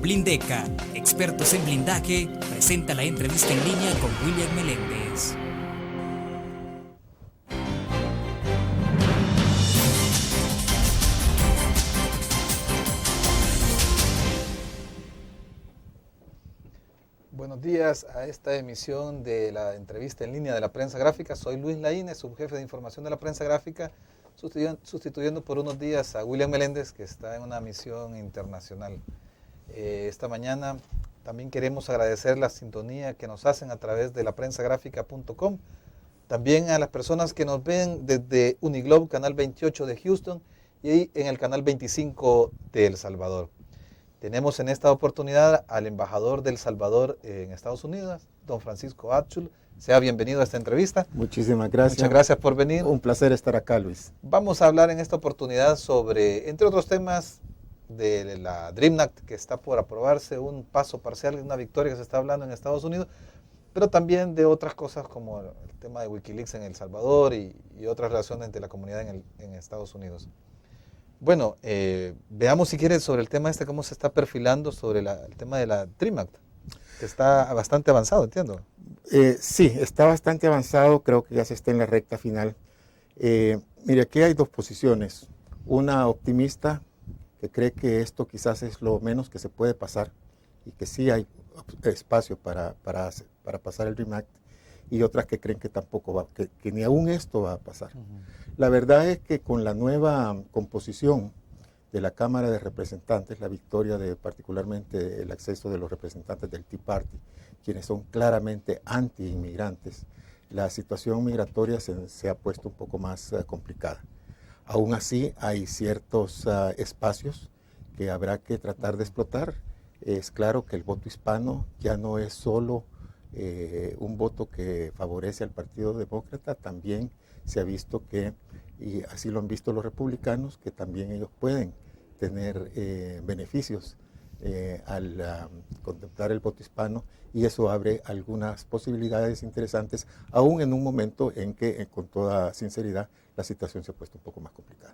Blindeca, expertos en blindaje, presenta la entrevista en línea con William Meléndez. Buenos días a esta emisión de la entrevista en línea de la prensa gráfica. Soy Luis Laínez, subjefe de información de la prensa gráfica, sustituyendo por unos días a William Meléndez, que está en una misión internacional. Esta mañana también queremos agradecer la sintonía que nos hacen a través de laprensagráfica.com. También a las personas que nos ven desde Uniglobe, canal 28 de Houston, y en el canal 25 de El Salvador. Tenemos en esta oportunidad al embajador de El Salvador en Estados Unidos, don Francisco Atchul. Sea bienvenido a esta entrevista. Muchísimas gracias. Muchas gracias por venir. Un placer estar acá, Luis. Vamos a hablar en esta oportunidad sobre, entre otros temas, de la Dream Act, que está por aprobarse, un paso parcial, una victoria que se está hablando en Estados Unidos, pero también de otras cosas como el tema de Wikileaks en El Salvador y otras relaciones de la comunidad en Estados Unidos. Bueno, veamos si quieres sobre el tema cómo se está perfilando sobre el tema de la Dream Act, que está bastante avanzado, entiendo. Sí, está bastante avanzado, creo que ya se está en la recta final. Mire, aquí hay dos posiciones, una optimista que cree que esto quizás es lo menos que se puede pasar y que sí hay espacio para pasar el Dream Act, y otras que creen que tampoco va, que ni aún esto va a pasar. La verdad es que con la nueva composición de la Cámara de Representantes, la victoria de particularmente el acceso de los representantes del Tea Party, quienes son claramente anti-inmigrantes, la situación migratoria se ha puesto un poco más complicada. Aún así, hay ciertos espacios que habrá que tratar de explotar. Es claro que el voto hispano ya no es solo un voto que favorece al Partido Demócrata, también se ha visto que, y así lo han visto los republicanos, que también ellos pueden tener beneficios al contemplar el voto hispano, y eso abre algunas posibilidades interesantes, aún en un momento en que, con toda sinceridad, la situación se ha puesto un poco más complicada.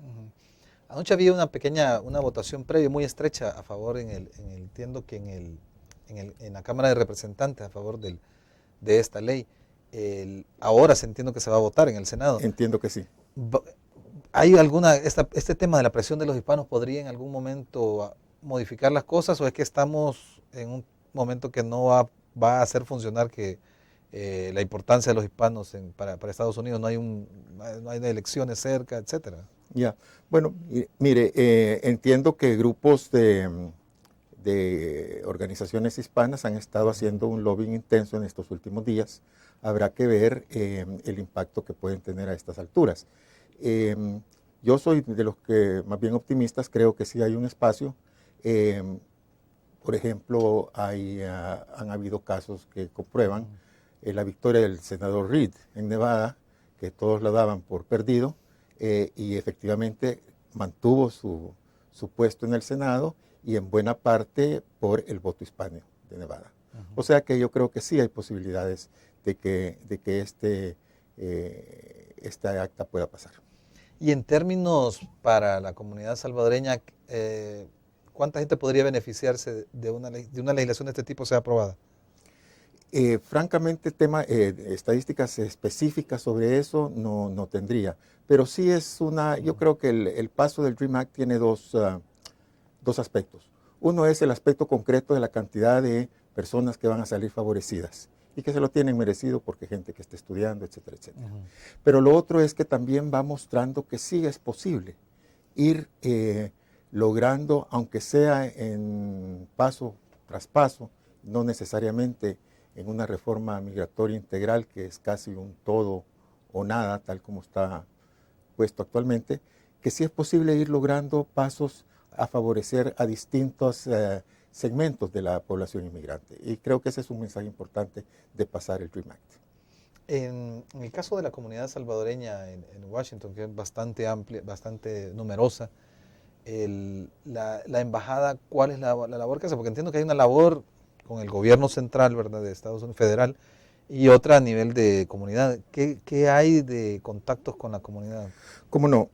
Anoche había una votación previa muy estrecha a favor, entiendo que en la Cámara de Representantes a favor de esta ley. Ahora entiendo que se va a votar en el Senado. Entiendo que sí. ¿Hay este tema de la presión de los hispanos podría en algún momento modificar las cosas, o es que estamos en un momento que no va a hacer funcionar la importancia de los hispanos para Estados Unidos? No hay elecciones cerca, etcétera. Ya, bueno, mire, entiendo que grupos de organizaciones hispanas han estado haciendo un lobbying intenso en estos últimos días. Habrá que ver el impacto que pueden tener a estas alturas. Yo soy de los que más bien optimistas, creo que sí hay un espacio. Por ejemplo, han habido casos que comprueban la victoria del senador Reid en Nevada, que todos la daban por perdido, y efectivamente mantuvo su puesto en el Senado, y en buena parte por el voto hispano de Nevada. O sea que yo creo que sí hay posibilidades de que esta acta pueda pasar. Y en términos para la comunidad salvadoreña, ¿cuánta gente podría beneficiarse de una legislación de este tipo sea aprobada? Francamente, estadísticas específicas sobre eso no tendría, pero sí es yo creo que el paso del Dream Act tiene dos aspectos. Uno es el aspecto concreto de la cantidad de personas que van a salir favorecidas y que se lo tienen merecido porque gente que está estudiando, etcétera, etcétera. Pero lo otro es que también va mostrando que sí es posible ir logrando, aunque sea en paso tras paso, no necesariamente en una reforma migratoria integral que es casi un todo o nada, tal como está puesto actualmente, que sí es posible ir logrando pasos a favorecer a distintos segmentos de la población inmigrante. Y creo que ese es un mensaje importante de pasar el Dream Act. En el caso de la comunidad salvadoreña en Washington, que es bastante amplia, bastante numerosa, la embajada, ¿cuál es la labor que hace? Porque entiendo que hay una labor con el gobierno central, ¿verdad?, de Estados Unidos, federal, Y otra a nivel de comunidad. ¿Qué hay de contactos con la comunidad? Cómo no,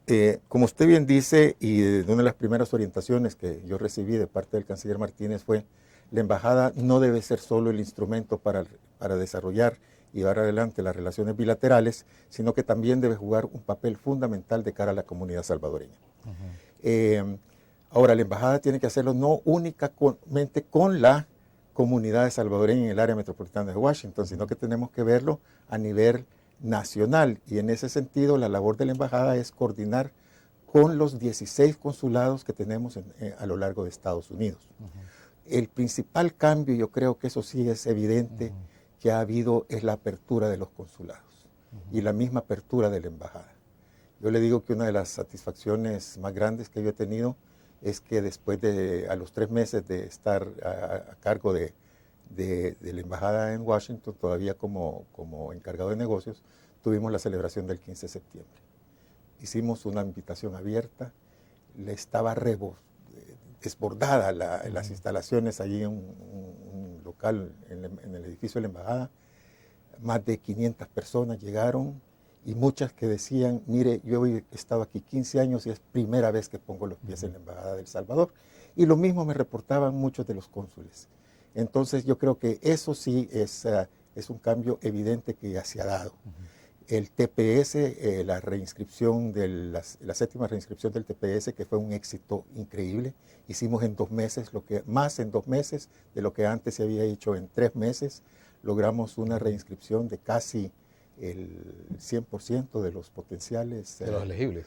como usted bien dice, y una de las primeras orientaciones que yo recibí de parte del canciller Martínez fue, la embajada no debe ser solo el instrumento para desarrollar y llevar adelante las relaciones bilaterales, sino que también debe jugar un papel fundamental de cara a la comunidad salvadoreña. Ahora, la embajada tiene que hacerlo no únicamente con la comunidad salvadoreña en el área metropolitana de Washington, sino que tenemos que verlo a nivel nacional, y en ese sentido la labor de la embajada es coordinar con los 16 consulados que tenemos a lo largo de Estados Unidos. El principal cambio, yo creo que eso sí es evidente, que ha habido es la apertura de los consulados y la misma apertura de la embajada. Yo le digo que una de las satisfacciones más grandes que yo he tenido es que después a los 3 meses de estar a cargo de la embajada en Washington, todavía como encargado de negocios, tuvimos la celebración del 15 de septiembre. Hicimos una invitación abierta, le estaba desbordada las instalaciones allí en un local en el edificio de la embajada. Más de 500 personas llegaron, y muchas que decían, mire, yo he estado aquí 15 años y es primera vez que pongo los pies en la embajada de El Salvador. Y lo mismo me reportaban muchos de los cónsules. Entonces yo creo que eso sí es un cambio evidente que ya se ha dado. El TPS, la reinscripción la séptima reinscripción del TPS, que fue un éxito increíble. Hicimos en 2 meses, más en 2 meses de lo que antes se había hecho en 3 meses. Logramos una reinscripción de casi el 100% de los potenciales de los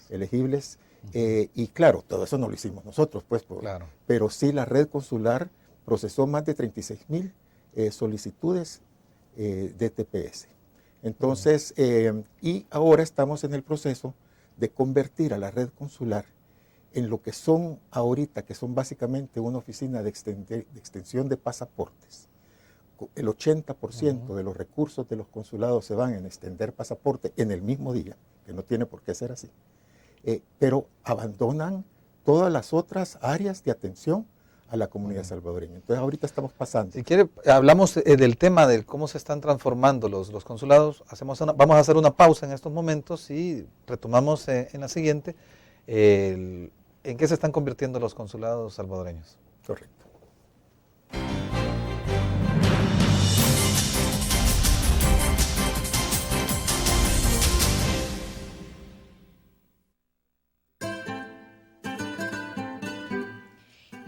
elegibles. Y claro, todo eso no lo hicimos nosotros, pues, claro. Pero sí la red consular procesó más de 36,000 solicitudes de TPS. Entonces, y ahora estamos en el proceso de convertir a la red consular en lo que son ahorita, que son básicamente una oficina de extensión de pasaportes. El 80% de los recursos de los consulados se van en extender pasaporte en el mismo día, que no tiene por qué ser así, pero abandonan todas las otras áreas de atención a la comunidad salvadoreña. Entonces ahorita estamos pasando. Si quiere, hablamos del tema de cómo se están transformando los consulados. Vamos a hacer una pausa en estos momentos y retomamos en la siguiente en qué se están convirtiendo los consulados salvadoreños. Correcto.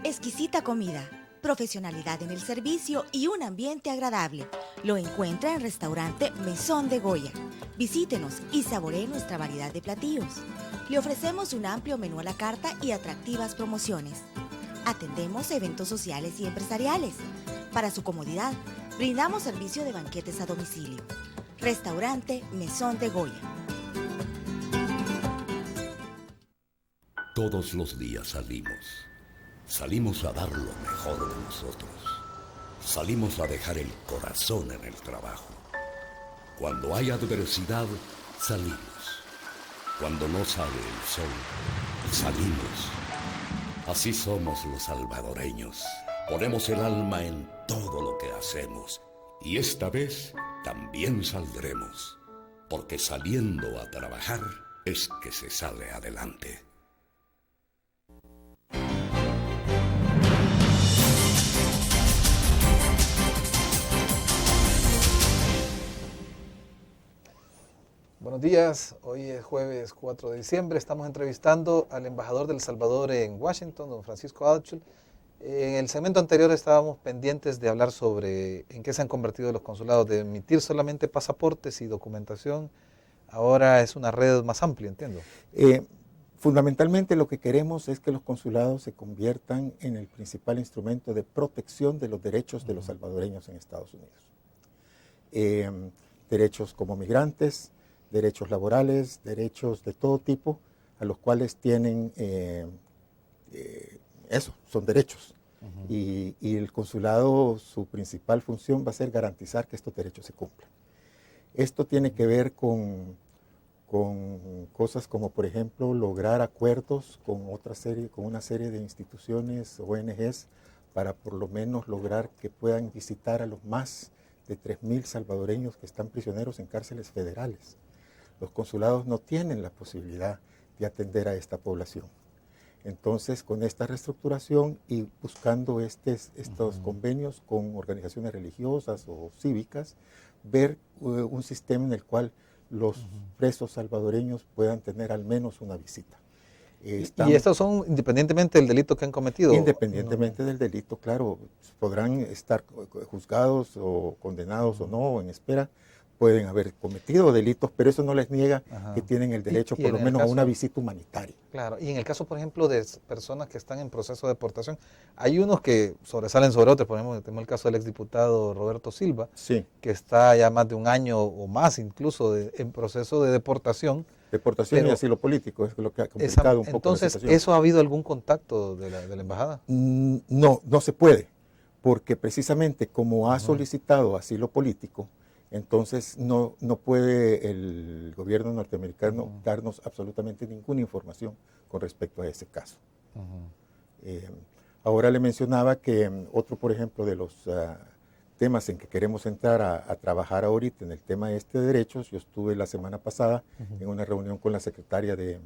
Exquisita comida, profesionalidad en el servicio y un ambiente agradable. Lo encuentra en Restaurante Mesón de Goya. Visítenos y saboree nuestra variedad de platillos. Le ofrecemos un amplio menú a la carta y atractivas promociones. Atendemos eventos sociales y empresariales. Para su comodidad, brindamos servicio de banquetes a domicilio. Restaurante Mesón de Goya. Todos los días salimos. Salimos a dar lo mejor de nosotros. Salimos a dejar el corazón en el trabajo. Cuando hay adversidad, salimos. Cuando no sale el sol, salimos. Así somos los salvadoreños. Ponemos el alma en todo lo que hacemos. Y esta vez también saldremos. Porque saliendo a trabajar es que se sale adelante. Buenos días, hoy es jueves 4 de diciembre, estamos entrevistando al embajador de El Salvador en Washington, don Francisco Altschul. En el segmento anterior estábamos pendientes de hablar sobre en qué se han convertido los consulados, de emitir solamente pasaportes y documentación. Ahora es una red más amplia, entiendo. Fundamentalmente lo que queremos es que los consulados se conviertan en el principal instrumento de protección de los derechos de los salvadoreños en Estados Unidos. Derechos como migrantes, derechos laborales, derechos de todo tipo, a los cuales tienen, son derechos. Y el consulado, su principal función va a ser garantizar que estos derechos se cumplan. Esto tiene que ver con cosas como, por ejemplo, lograr acuerdos con una serie de instituciones, ONGs, para por lo menos lograr que puedan visitar a los más de 3.000 salvadoreños que están prisioneros en cárceles federales. Los consulados no tienen la posibilidad de atender a esta población. Entonces, con esta reestructuración y buscando estos convenios con organizaciones religiosas o cívicas, ver un sistema en el cual los presos salvadoreños puedan tener al menos una visita. ¿Y estos son independientemente del delito que han cometido? Independientemente del delito, claro, podrán estar juzgados o condenados o no, en espera, pueden haber cometido delitos, pero eso no les niega que tienen el derecho por lo menos a una visita humanitaria. Claro, y en el caso, por ejemplo, de personas que están en proceso de deportación, hay unos que sobresalen sobre otros. Por ejemplo, tenemos el caso del exdiputado Roberto Silva, sí, que está ya más de un año o más incluso en proceso de deportación. Deportación y asilo político es lo que ha complicado un poco entonces, la situación. ¿eso ha habido algún contacto de la embajada? No, no se puede, porque precisamente como ha solicitado asilo político, entonces no puede el gobierno norteamericano darnos absolutamente ninguna información con respecto a ese caso. Ahora le mencionaba que otro, por ejemplo, de los temas en que queremos entrar a trabajar ahorita en el tema de derechos, yo estuve la semana pasada en una reunión con la secretaria del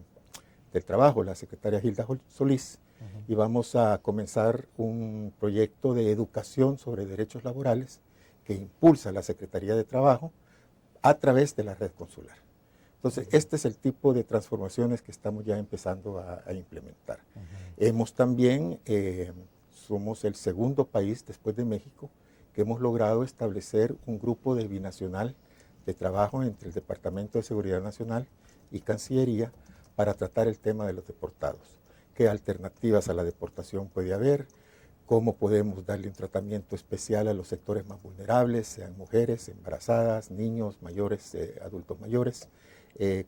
Trabajo, la secretaria Hilda Solís, y vamos a comenzar un proyecto de educación sobre derechos laborales que impulsa la Secretaría de Trabajo a través de la red consular. Entonces, este es el tipo de transformaciones que estamos ya empezando a implementar. Hemos también, somos el segundo país después de México que hemos logrado establecer un grupo de binacional de trabajo entre el Departamento de Seguridad Nacional y Cancillería para tratar el tema de los deportados. ¿Qué alternativas a la deportación puede haber? ¿Cómo podemos darle un tratamiento especial a los sectores más vulnerables, sean mujeres, embarazadas, niños, mayores, adultos mayores?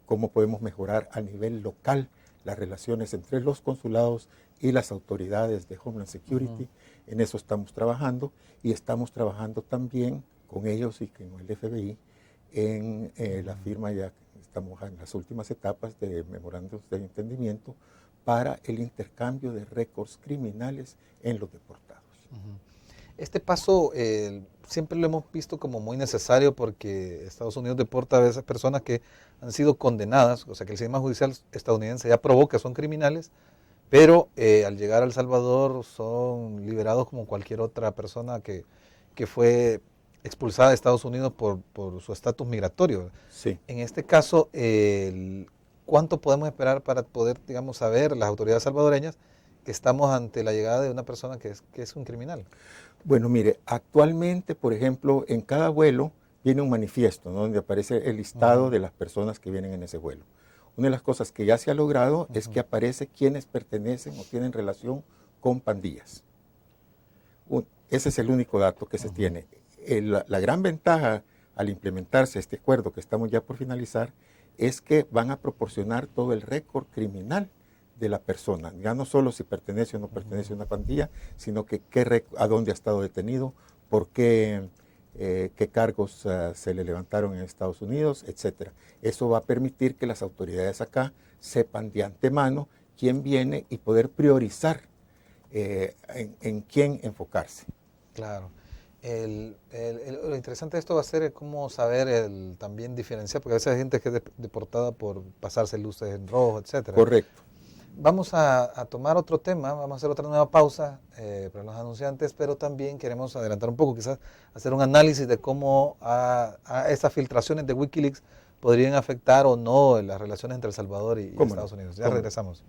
¿Cómo podemos mejorar a nivel local las relaciones entre los consulados y las autoridades de Homeland Security? En eso estamos trabajando, y estamos trabajando también con ellos y con el FBI en la firma, ya estamos en las últimas etapas de memorándums de entendimiento para el intercambio de récords criminales en los deportados. Este paso siempre lo hemos visto como muy necesario, porque Estados Unidos deporta a esas personas que han sido condenadas, o sea que el sistema judicial estadounidense ya probó que son criminales, pero al llegar a El Salvador son liberados como cualquier otra persona que fue expulsada de Estados Unidos por su estatus migratorio. Sí. En este caso, ¿cuánto podemos esperar para poder, digamos, saber las autoridades salvadoreñas que estamos ante la llegada de una persona que es un criminal? Bueno, mire, actualmente, por ejemplo, en cada vuelo viene un manifiesto, ¿no?, donde aparece el listado de las personas que vienen en ese vuelo. Una de las cosas que ya se ha logrado es que aparece quienes pertenecen o tienen relación con pandillas. Ese es el único dato que se tiene. La gran ventaja al implementarse este acuerdo que estamos ya por finalizar es que van a proporcionar todo el récord criminal de la persona, ya no solo si pertenece o no pertenece a una pandilla, sino que a dónde ha estado detenido, por qué cargos se le levantaron en Estados Unidos, etc. Eso va a permitir que las autoridades acá sepan de antemano quién viene y poder priorizar en quién enfocarse. Claro. Lo interesante de esto va a ser cómo saber también diferenciar, porque a veces hay gente que es deportada por pasarse luces en rojo, etc. Correcto. Vamos a tomar otro tema, vamos a hacer otra nueva pausa para los anunciantes, pero también queremos adelantar un poco, quizás hacer un análisis de cómo esas filtraciones de Wikileaks podrían afectar o no las relaciones entre El Salvador y Estados Unidos. Ya regresamos.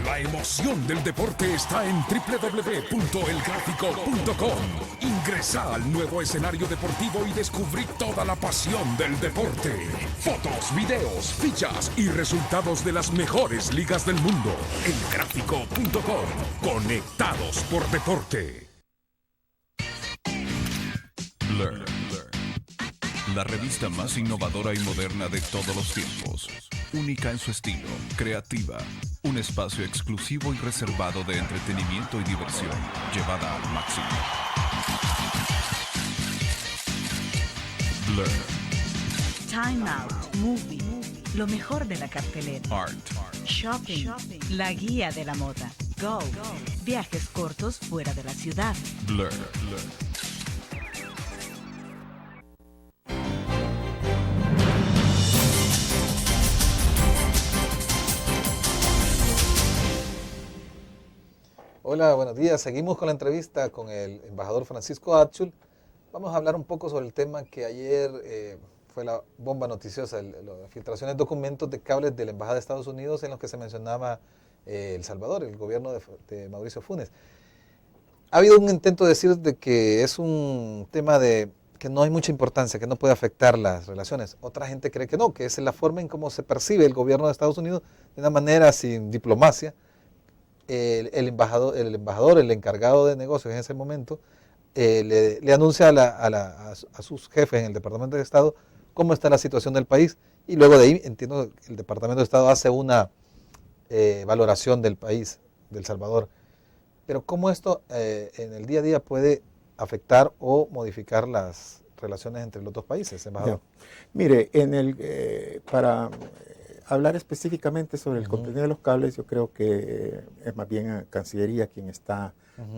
La emoción del deporte está en www.elgráfico.com. Ingresa al nuevo escenario deportivo y descubrí toda la pasión del deporte. Fotos, videos, fichas y resultados de las mejores ligas del mundo. Elgráfico.com. Conectados por deporte. Learn. La revista más innovadora y moderna de todos los tiempos. única en su estilo, creativa, un espacio exclusivo y reservado de entretenimiento y diversión, llevada al máximo. Blur. Time Out Movie, lo mejor de la cartelera. Art. Shopping, la guía de la moda. Go, viajes cortos fuera de la ciudad. Blur. Hola, buenos días. Seguimos con la entrevista con el embajador Francisco Atchul. Vamos a hablar un poco sobre el tema que ayer fue la bomba noticiosa, la filtración de documentos de cables de la Embajada de Estados Unidos en los que se mencionaba El Salvador, el gobierno de Mauricio Funes. Ha habido un intento de decir de que es un tema de que no hay mucha importancia, que no puede afectar las relaciones. Otra gente cree que no, que es la forma en cómo se percibe el gobierno de Estados Unidos de una manera sin diplomacia. El embajador, el encargado de negocios en ese momento, le anuncia a sus jefes en el Departamento de Estado cómo está la situación del país, y luego de ahí, entiendo, el Departamento de Estado hace una valoración del país, de El Salvador. Pero ¿cómo esto en el día a día puede afectar o modificar las relaciones entre los dos países, embajador? Ya. Mire, para hablar específicamente sobre el contenido de los cables, yo creo que es más bien a Cancillería quien está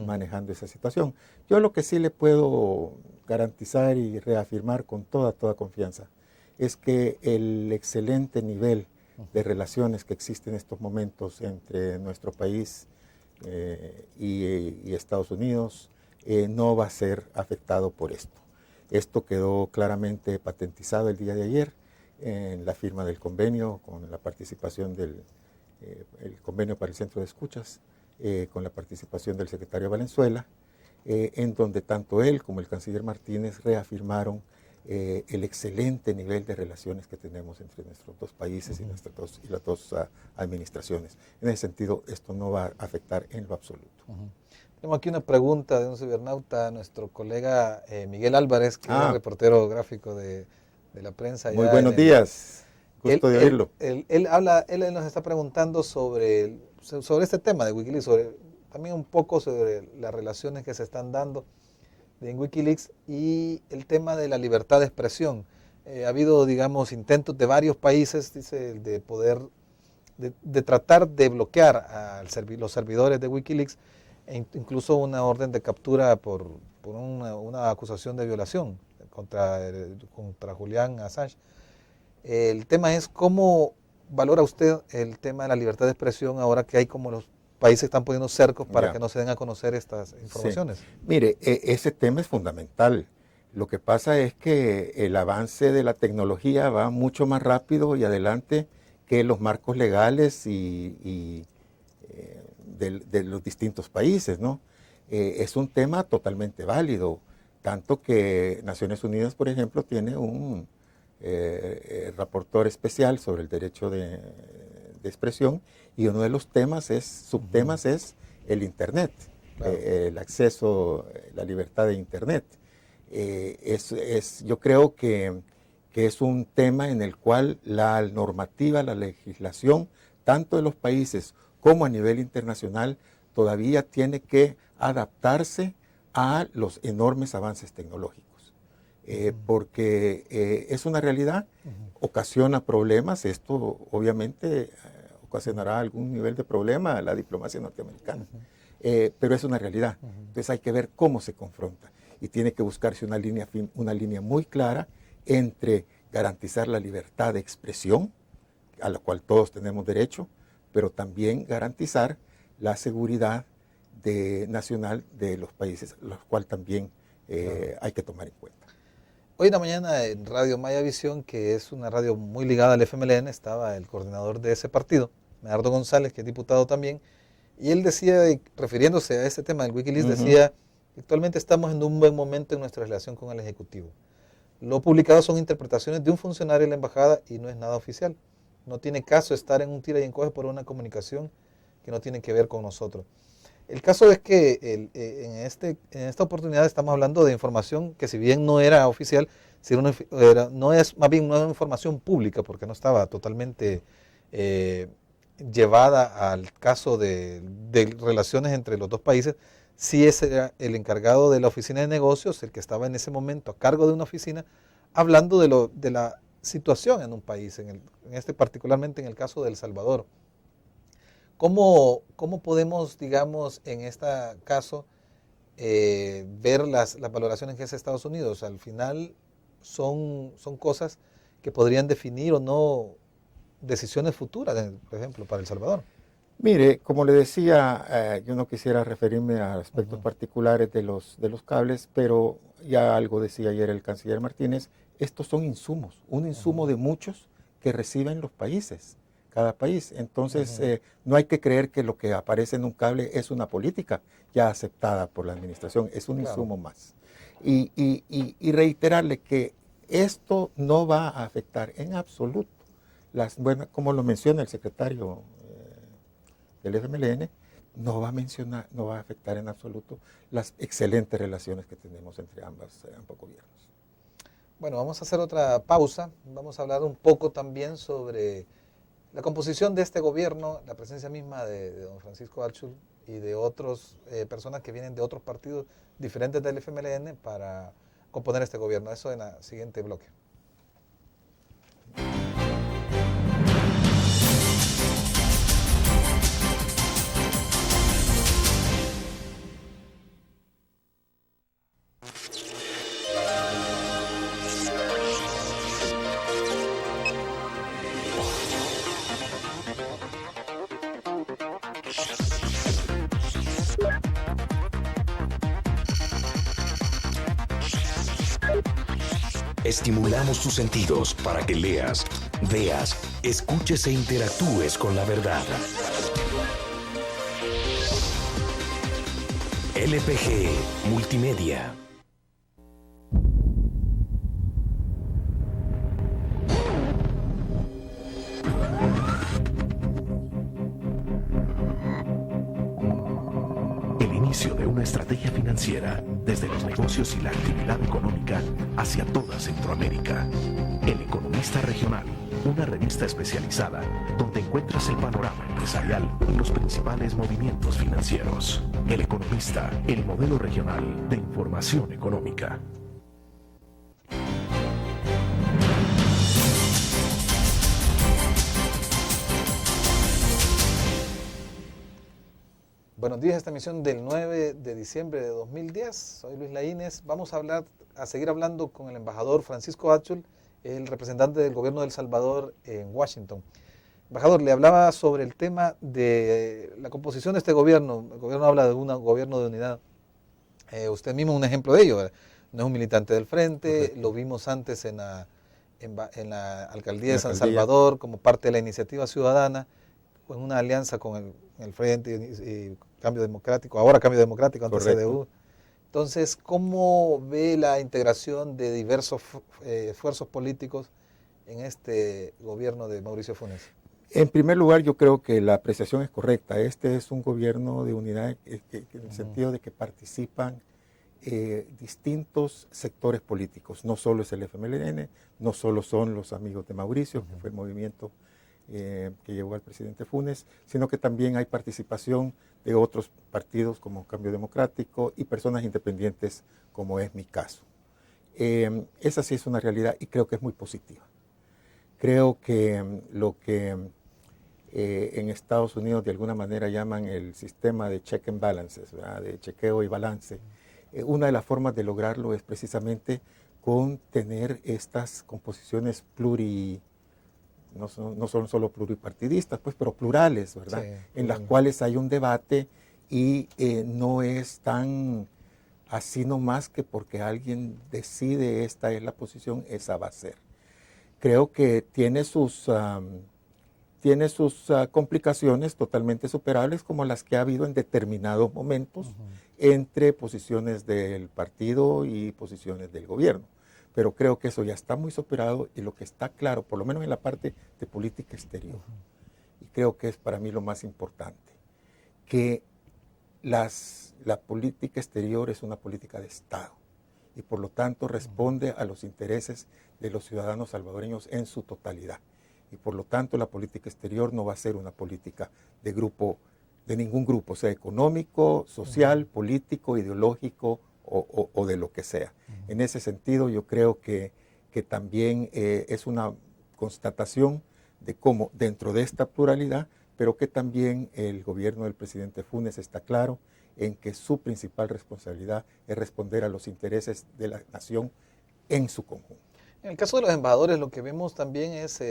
manejando esa situación. Yo lo que sí le puedo garantizar y reafirmar con toda confianza es que el excelente nivel de relaciones que existe en estos momentos entre nuestro país y Estados Unidos no va a ser afectado por esto. Esto quedó claramente patentizado el día de ayer en la firma del convenio, con la participación del el convenio para el Centro de Escuchas, con la participación del secretario Valenzuela, en donde tanto él como el canciller Martínez reafirmaron el excelente nivel de relaciones que tenemos entre nuestros dos países y las dos administraciones. En ese sentido, esto no va a afectar en lo absoluto. Tenemos aquí una pregunta de un cibernauta, nuestro colega Miguel Álvarez, que es reportero gráfico de la prensa. Muy buenos días, gusto de oírlo. Él nos está preguntando sobre este tema de Wikileaks, también un poco sobre las relaciones que se están dando en Wikileaks y el tema de la libertad de expresión. Ha habido, digamos, intentos de varios países, dice, de poder, de tratar de bloquear a los servidores de Wikileaks, e incluso una orden de captura por una acusación de violación contra Julian Assange. El tema es cómo valora usted el tema de la libertad de expresión ahora que hay como los países están poniendo cercos para que no se den a conocer estas informaciones. Sí. Mire, ese tema es fundamental. Lo que pasa es que el avance de la tecnología va mucho más rápido y adelante que los marcos legales de los distintos países, ¿no? Es un tema totalmente válido, tanto que Naciones Unidas, por ejemplo, tiene un reportor especial sobre el derecho de expresión, y uno de los subtemas es el Internet, claro. El acceso, la libertad de Internet. Yo creo que es un tema en el cual la normativa, la legislación, tanto de los países como a nivel internacional, todavía tiene que adaptarse a los enormes avances tecnológicos. Porque es una realidad, ocasiona problemas. Esto obviamente ocasionará algún nivel de problema a la diplomacia norteamericana, pero es una realidad. Entonces hay que ver cómo se confronta y tiene que buscarse una línea muy clara entre garantizar la libertad de expresión, a la cual todos tenemos derecho, pero también garantizar la seguridad nacional de los países, los cuales también hay que tomar en cuenta. Hoy en la mañana en Radio Maya Visión, que es una radio muy ligada al FMLN, estaba el coordinador de ese partido, Medardo González, que es diputado también, y él decía, refiriéndose a este tema del Wikileaks, decía, actualmente estamos en un buen momento en nuestra relación con el Ejecutivo. Lo publicado son interpretaciones de un funcionario de la embajada y no es nada oficial. No tiene caso estar en un tira y encoge por una comunicación que no tiene que ver con nosotros. El caso es que en esta oportunidad estamos hablando de información que, si bien no era oficial, no es más bien una información pública, porque no estaba totalmente llevada al caso de relaciones entre los dos países, sí ese era el encargado de la oficina de negocios, el que estaba en ese momento a cargo de una oficina, hablando de la situación en un país, particularmente en el caso de El Salvador. ¿Cómo podemos, digamos, en este caso, ver las valoraciones que hace Estados Unidos? Al final son cosas que podrían definir o no decisiones futuras, por ejemplo, para El Salvador. Mire, como le decía, yo no quisiera referirme a aspectos particulares de los cables, pero ya algo decía ayer el canciller Martínez, estos son insumos, un insumo de muchos que reciben los países, cada país. Entonces, no hay que creer que lo que aparece en un cable es una política ya aceptada por la administración, es un insumo más. Y reiterarle que esto no va a afectar en absoluto como lo menciona el secretario del FMLN, no va a afectar en absoluto las excelentes relaciones que tenemos entre ambos gobiernos. Bueno, vamos a hacer otra pausa. Vamos a hablar un poco también sobre la composición de este gobierno, la presencia misma de don Francisco Achul y de otras personas que vienen de otros partidos diferentes del FMLN para componer este gobierno. Eso en el siguiente bloque. Estimulamos tus sentidos para que leas, veas, escuches e interactúes con la verdad. LPG Multimedia. El inicio de una estrategia financiera desde los negocios y la actividad económica hacia toda Centroamérica. El Economista Regional, una revista especializada donde encuentras el panorama empresarial y los principales movimientos financieros. El Economista, el modelo regional de información económica. Buenos días, esta emisión del 9 de diciembre de 2010. Soy Luis Laínez. Vamos a seguir hablando con el embajador Francisco Achul, el representante del gobierno de El Salvador en Washington. Embajador, le hablaba sobre el tema de la composición de este gobierno. El gobierno habla de un gobierno de unidad. Usted mismo es un ejemplo de ello, ¿verdad? No es un militante del Frente, correcto. Lo vimos antes en la alcaldía de San Salvador como parte de la iniciativa ciudadana, con una alianza con el Frente y Cambio Democrático, ahora Cambio Democrático, antes CDU. Entonces, ¿cómo ve la integración de diversos esfuerzos políticos en este gobierno de Mauricio Funes? En primer lugar, yo creo que la apreciación es correcta. Este es un gobierno de unidad en el sentido de que participan distintos sectores políticos. No solo es el FMLN, no solo son los amigos de Mauricio, que fue el movimiento que llevó al presidente Funes, sino que también hay participación de otros partidos como Cambio Democrático y personas independientes como es mi caso. Esa sí es una realidad y creo que es muy positiva. Creo que lo que en Estados Unidos de alguna manera llaman el sistema de check and balances, ¿verdad? De chequeo y balance, una de las formas de lograrlo es precisamente con tener estas composiciones no son solo pluripartidistas, pues, pero plurales, ¿verdad? Sí, en las cuales hay un debate y no es tan así nomás que porque alguien decide esta es la posición, esa va a ser. Creo que tiene sus complicaciones totalmente superables como las que ha habido en determinados momentos entre posiciones del partido y posiciones del gobierno. Pero creo que eso ya está muy superado y lo que está claro, por lo menos en la parte de política exterior, y creo que es para mí lo más importante, que la política exterior es una política de Estado y por lo tanto responde a los intereses de los ciudadanos salvadoreños en su totalidad. y por lo tanto la política exterior no va a ser una política de grupo, de ningún grupo, sea económico, social, político, ideológico o de lo que sea. En ese sentido yo creo que también es una constatación de cómo dentro de esta pluralidad, pero que también el gobierno del presidente Funes está claro en que su principal responsabilidad es responder a los intereses de la nación en su conjunto. En el caso de los embajadores, lo que vemos también es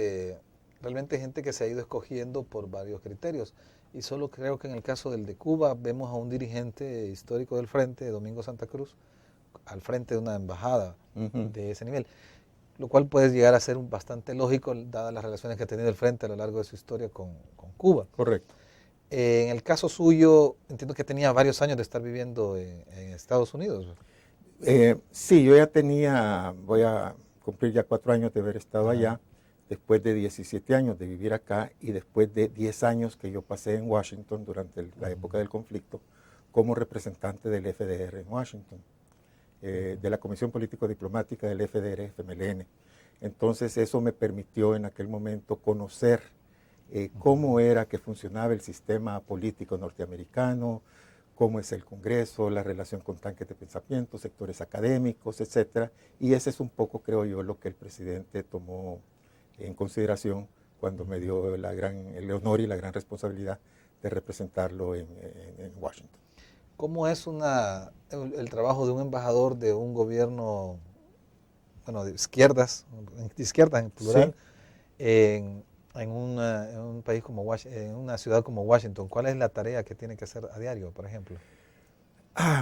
realmente gente que se ha ido escogiendo por varios criterios. Y solo creo que en el caso del de Cuba vemos a un dirigente histórico del Frente, Domingo Santa Cruz, al frente de una embajada de ese nivel, lo cual puede llegar a ser bastante lógico dadas las relaciones que ha tenido el Frente a lo largo de su historia con Cuba. Correcto. En el caso suyo, entiendo que tenía varios años de estar viviendo en Estados Unidos. Sí, yo ya tenía, voy a cumplir ya 4 años de haber estado allá, después de 17 años de vivir acá y después de 10 años que yo pasé en Washington durante la época del conflicto como representante del FDR en Washington, de la Comisión Político-Diplomática del FDR-FMLN. Entonces eso me permitió en aquel momento conocer cómo era que funcionaba el sistema político norteamericano, cómo es el Congreso, la relación con tanques de pensamiento, sectores académicos, etc. Y ese es un poco, creo yo, lo que el presidente tomó en consideración cuando me dio el honor y la gran responsabilidad de representarlo en Washington. ¿Cómo es el trabajo de un embajador de un gobierno, bueno, de izquierdas en plural, sí, en un país como Washington, en una ciudad como Washington? ¿Cuál es la tarea que tiene que hacer a diario, por ejemplo?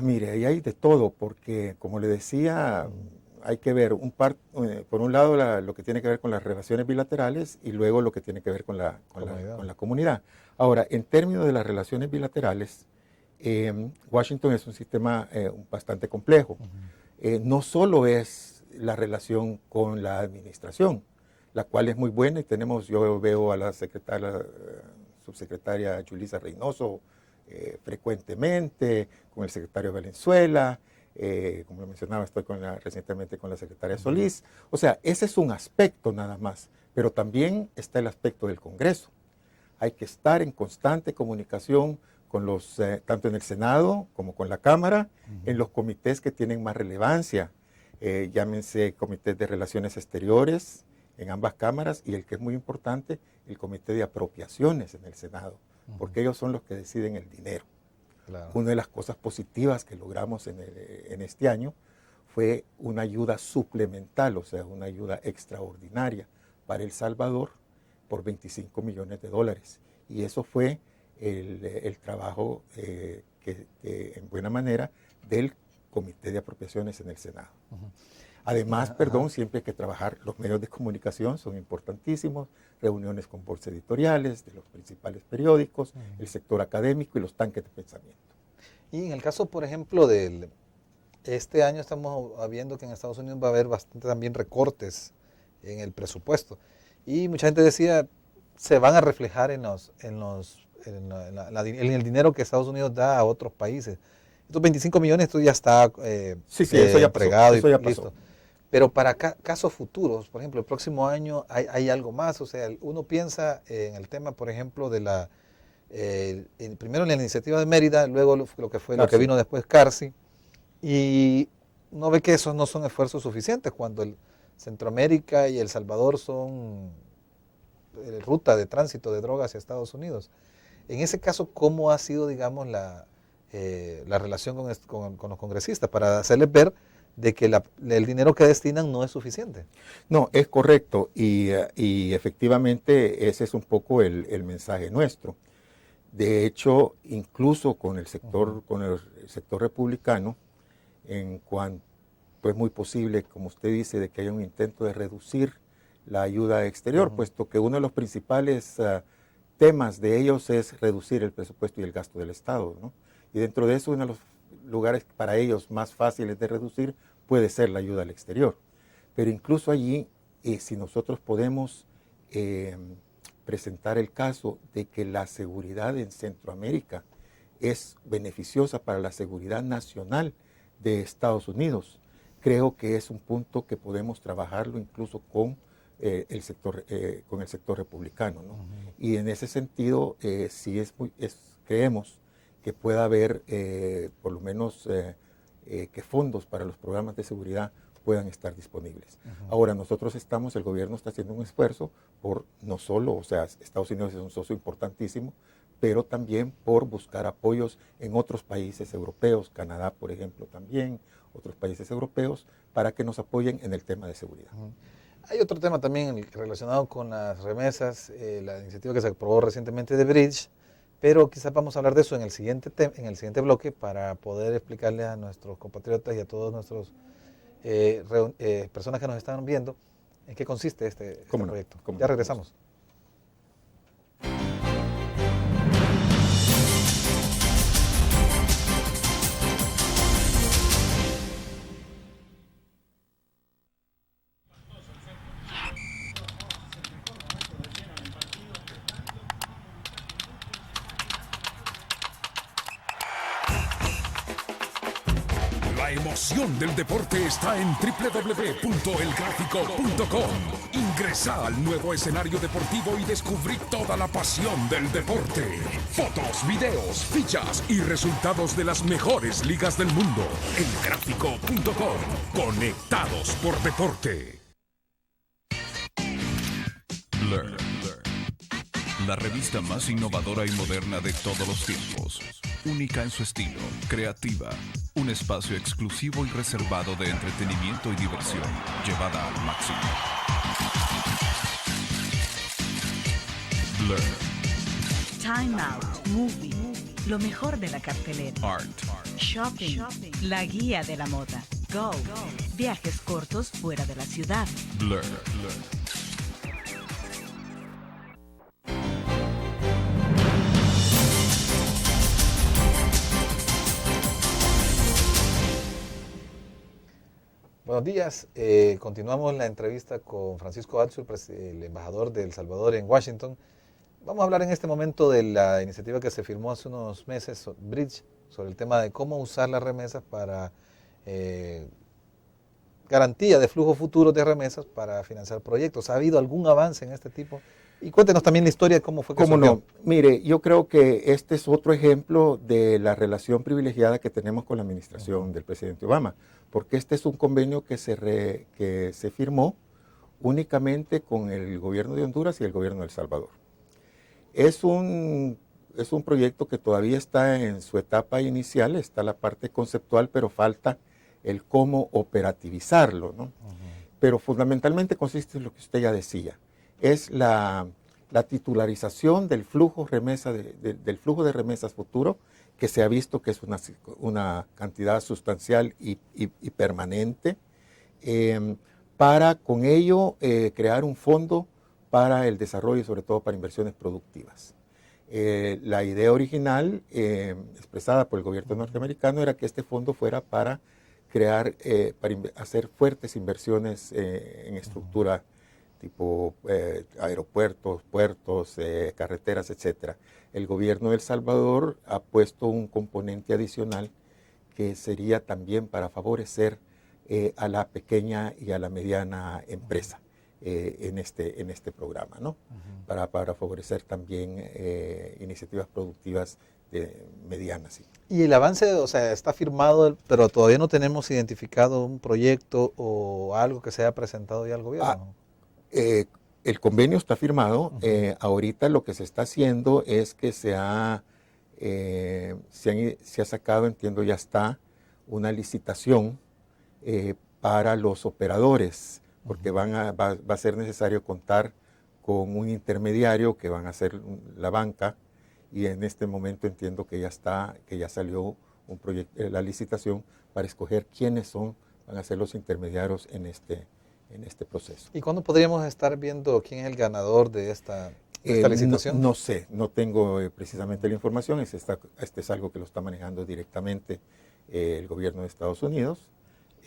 Mire, ahí hay de todo, porque como le decía, hay que ver por un lado lo que tiene que ver con las relaciones bilaterales y luego lo que tiene que ver con la comunidad. Ahora, en términos de las relaciones bilaterales, Washington es un sistema bastante complejo. No solo es la relación con la administración, la cual es muy buena, y yo veo a la subsecretaria Yulisa Reynoso frecuentemente, con el secretario Valenzuela, como mencionaba, estoy recientemente con la secretaria Solís. O sea, ese es un aspecto nada más, pero también está el aspecto del Congreso. Hay que estar en constante comunicación con tanto en el Senado como con la Cámara, en los comités que tienen más relevancia, llámense comités de relaciones exteriores en ambas cámaras, y el que es muy importante, el comité de apropiaciones en el Senado, porque ellos son los que deciden el dinero. Claro. Una de las cosas positivas que logramos en este año fue una ayuda suplemental, o sea, una ayuda extraordinaria para El Salvador por $25 millones, y eso fue el trabajo en buena manera del Comité de Apropiaciones en el Senado. Además, siempre hay que trabajar, los medios de comunicación son importantísimos, reuniones con boards editoriales de los principales periódicos, el sector académico y los tanques de pensamiento. Y en el caso, por ejemplo, este año estamos viendo que en Estados Unidos va a haber bastante también recortes en el presupuesto. Y mucha gente decía, se van a reflejar en el dinero que Estados Unidos da a otros países. Estos 25 millones, esto ya está eso ya entregado pasó, eso ya y listo. pasó. Pero para casos futuros, por ejemplo, el próximo año hay algo más. O sea, uno piensa en el tema, por ejemplo, de primero en la iniciativa de Mérida, luego lo que vino después Carsi, y uno ve que esos no son esfuerzos suficientes cuando Centroamérica y El Salvador son ruta de tránsito de drogas hacia Estados Unidos. En ese caso, ¿cómo ha sido, digamos, la relación con los congresistas para hacerles ver de que el dinero que destinan no es suficiente? No, es correcto, y efectivamente ese es un poco el mensaje nuestro. De hecho, incluso con el sector republicano, en cuanto es muy posible, como usted dice, de que haya un intento de reducir la ayuda exterior, puesto que uno de los principales temas de ellos es reducir el presupuesto y el gasto del Estado, ¿no? Y dentro de eso, uno de los lugares para ellos más fáciles de reducir puede ser la ayuda al exterior. Pero incluso allí, si nosotros podemos presentar el caso de que la seguridad en Centroamérica es beneficiosa para la seguridad nacional de Estados Unidos, creo que es un punto que podemos trabajarlo incluso con con el sector republicano, ¿no? Y en ese sentido, sí creemos que pueda haber por lo menos que fondos para los programas de seguridad puedan estar disponibles. Ahora, el gobierno está haciendo un esfuerzo por no solo, o sea, Estados Unidos es un socio importantísimo, pero también por buscar apoyos en otros países europeos, Canadá, por ejemplo, también, otros países europeos, para que nos apoyen en el tema de seguridad. Hay otro tema también relacionado con las remesas, la iniciativa que se aprobó recientemente de Bridge, pero quizás vamos a hablar de eso en el siguiente bloque para poder explicarle a nuestros compatriotas y a todos nuestros personas que nos están viendo en qué consiste este proyecto. Ya regresamos. La emoción del deporte está en www.elgráfico.com. Ingresa al nuevo escenario deportivo y descubrí toda la pasión del deporte. Fotos, videos, fichas y resultados de las mejores ligas del mundo. Elgráfico.com. Conectados por deporte. Blur. La revista más innovadora y moderna de todos los tiempos. Única en su estilo, creativa. Un espacio exclusivo y reservado de entretenimiento y diversión, llevada al máximo. Blur. Time Out, Movie, lo mejor de la cartelera. Art. Shopping, la guía de la moda. Go, viajes cortos fuera de la ciudad. Blur. Buenos días, continuamos la entrevista con Francisco Azzo, el embajador de El Salvador en Washington. Vamos a hablar en este momento de la iniciativa que se firmó hace unos meses, Bridge, sobre el tema de cómo usar las remesas para garantía de flujo futuro de remesas para financiar proyectos. ¿Ha habido algún avance en este tipo? Y cuéntenos también la historia de cómo fue que surgió. No, mire, yo creo que este es otro ejemplo de la relación privilegiada que tenemos con la administración del presidente Obama, porque este es un convenio que se firmó únicamente con el gobierno de Honduras y el gobierno de El Salvador. Es un proyecto que todavía está en su etapa inicial, está la parte conceptual, pero falta el cómo operativizarlo, ¿no? Pero fundamentalmente consiste en lo que usted ya decía, es la titularización del flujo del flujo de remesas futuro, que se ha visto que es una cantidad sustancial y permanente, para con ello crear un fondo para el desarrollo y sobre todo para inversiones productivas. La idea original expresada por el gobierno norteamericano era que este fondo fuera para hacer fuertes inversiones en estructura tipo aeropuertos, puertos, carreteras, etc. El gobierno de El Salvador ha puesto un componente adicional que sería también para favorecer a la pequeña y a la mediana empresa en este programa, ¿no? Para favorecer también iniciativas productivas medianas. ¿Sí? Y el avance, o sea, está firmado, pero todavía no tenemos identificado un proyecto o algo que se haya presentado ya al gobierno. El convenio está firmado. Ahorita lo que se está haciendo es que se ha sacado, entiendo ya está, una licitación para los operadores, porque va a ser necesario contar con un intermediario que van a ser la banca, y en este momento entiendo que ya salió la licitación para escoger quiénes van a ser los intermediarios en este proceso. ¿Y cuándo podríamos estar viendo quién es el ganador de esta licitación? No sé, no tengo precisamente la información. Este es algo que lo está manejando directamente el gobierno de Estados Unidos,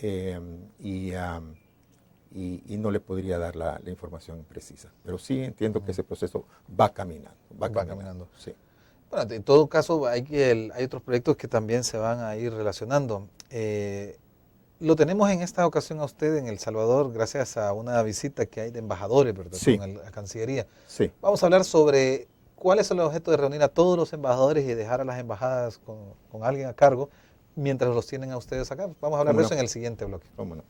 y no le podría dar la información precisa. Pero sí entiendo que ese proceso va caminando. Va caminando. Sí. Bueno, en todo caso hay otros proyectos que también se van a ir relacionando. Lo tenemos en esta ocasión a usted en El Salvador gracias a una visita que hay de embajadores, ¿verdad? Sí. Con la Cancillería. Sí. Vamos a hablar sobre cuál es el objeto de reunir a todos los embajadores y dejar a las embajadas con alguien a cargo mientras los tienen a ustedes acá. Vamos a hablar de eso en el siguiente bloque. ¿Cómo no?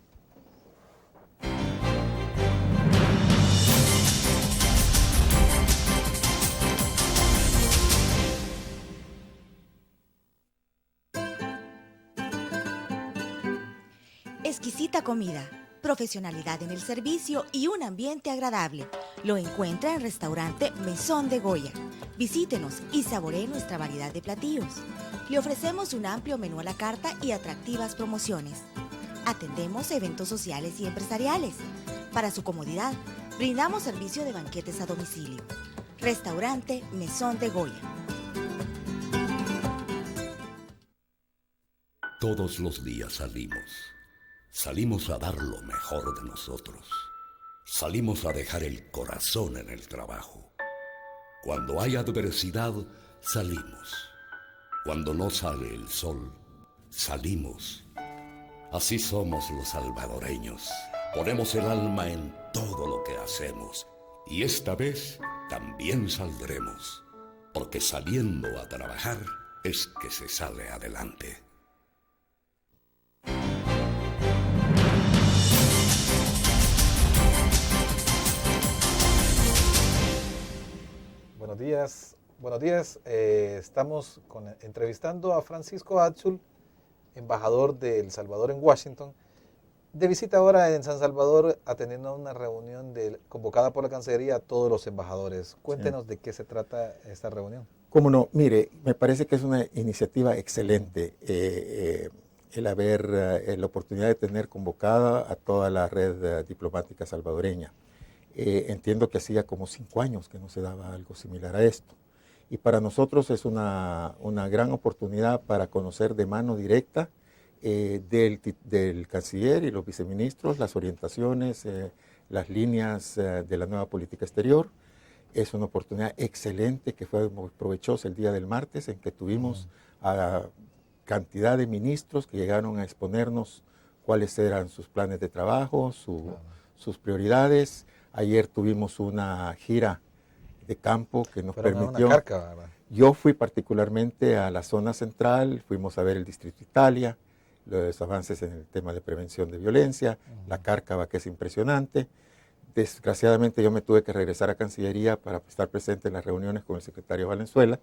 Exquisita comida, profesionalidad en el servicio y un ambiente agradable. Lo encuentra en Restaurante Mesón de Goya. Visítenos y saboree nuestra variedad de platillos. Le ofrecemos un amplio menú a la carta y atractivas promociones. Atendemos eventos sociales y empresariales. Para su comodidad, brindamos servicio de banquetes a domicilio. Restaurante Mesón de Goya. Todos los días salimos. Salimos a dar lo mejor de nosotros. Salimos a dejar el corazón en el trabajo. Cuando hay adversidad, salimos. Cuando no sale el sol, salimos. Así somos los salvadoreños. Ponemos el alma en todo lo que hacemos. Y esta vez también saldremos. Porque saliendo a trabajar es que se sale adelante. Buenos días. Estamos entrevistando a Francisco Atsul, embajador de El Salvador en Washington, de visita ahora en San Salvador, atendiendo a una reunión convocada por la Cancillería a todos los embajadores. Cuéntenos de qué se trata esta reunión. Cómo no, mire, me parece que es una iniciativa excelente el haber la oportunidad de tener convocada a toda la red diplomática salvadoreña. Entiendo que hacía como 5 años que no se daba algo similar a esto. Y para nosotros es una gran oportunidad para conocer de mano directa del canciller y los viceministros las orientaciones, las líneas de la nueva política exterior. Es una oportunidad excelente que fue muy provechosa el día del martes, en que tuvimos a cantidad de ministros que llegaron a exponernos cuáles eran sus planes de trabajo, sus prioridades. Ayer tuvimos una gira de campo que nos permitió. Una carca, ¿verdad? Yo fui particularmente a la zona central, fuimos a ver el Distrito Italia, los avances en el tema de prevención de violencia, la Cárcava, que es impresionante. Desgraciadamente yo me tuve que regresar a Cancillería para estar presente en las reuniones con el secretario Valenzuela,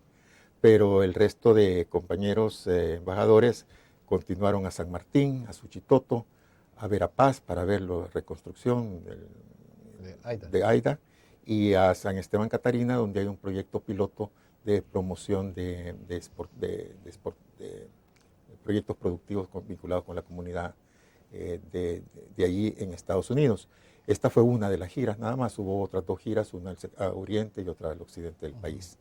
pero el resto de compañeros embajadores continuaron a San Martín, a Suchitoto, a Verapaz para ver la reconstrucción de Aida, y a San Esteban Catarina, donde hay un proyecto piloto de promoción de proyectos productivos vinculados con la comunidad de allí en Estados Unidos. Esta fue una de las giras, nada más. Hubo otras 2 giras, una al oriente y otra al occidente del país.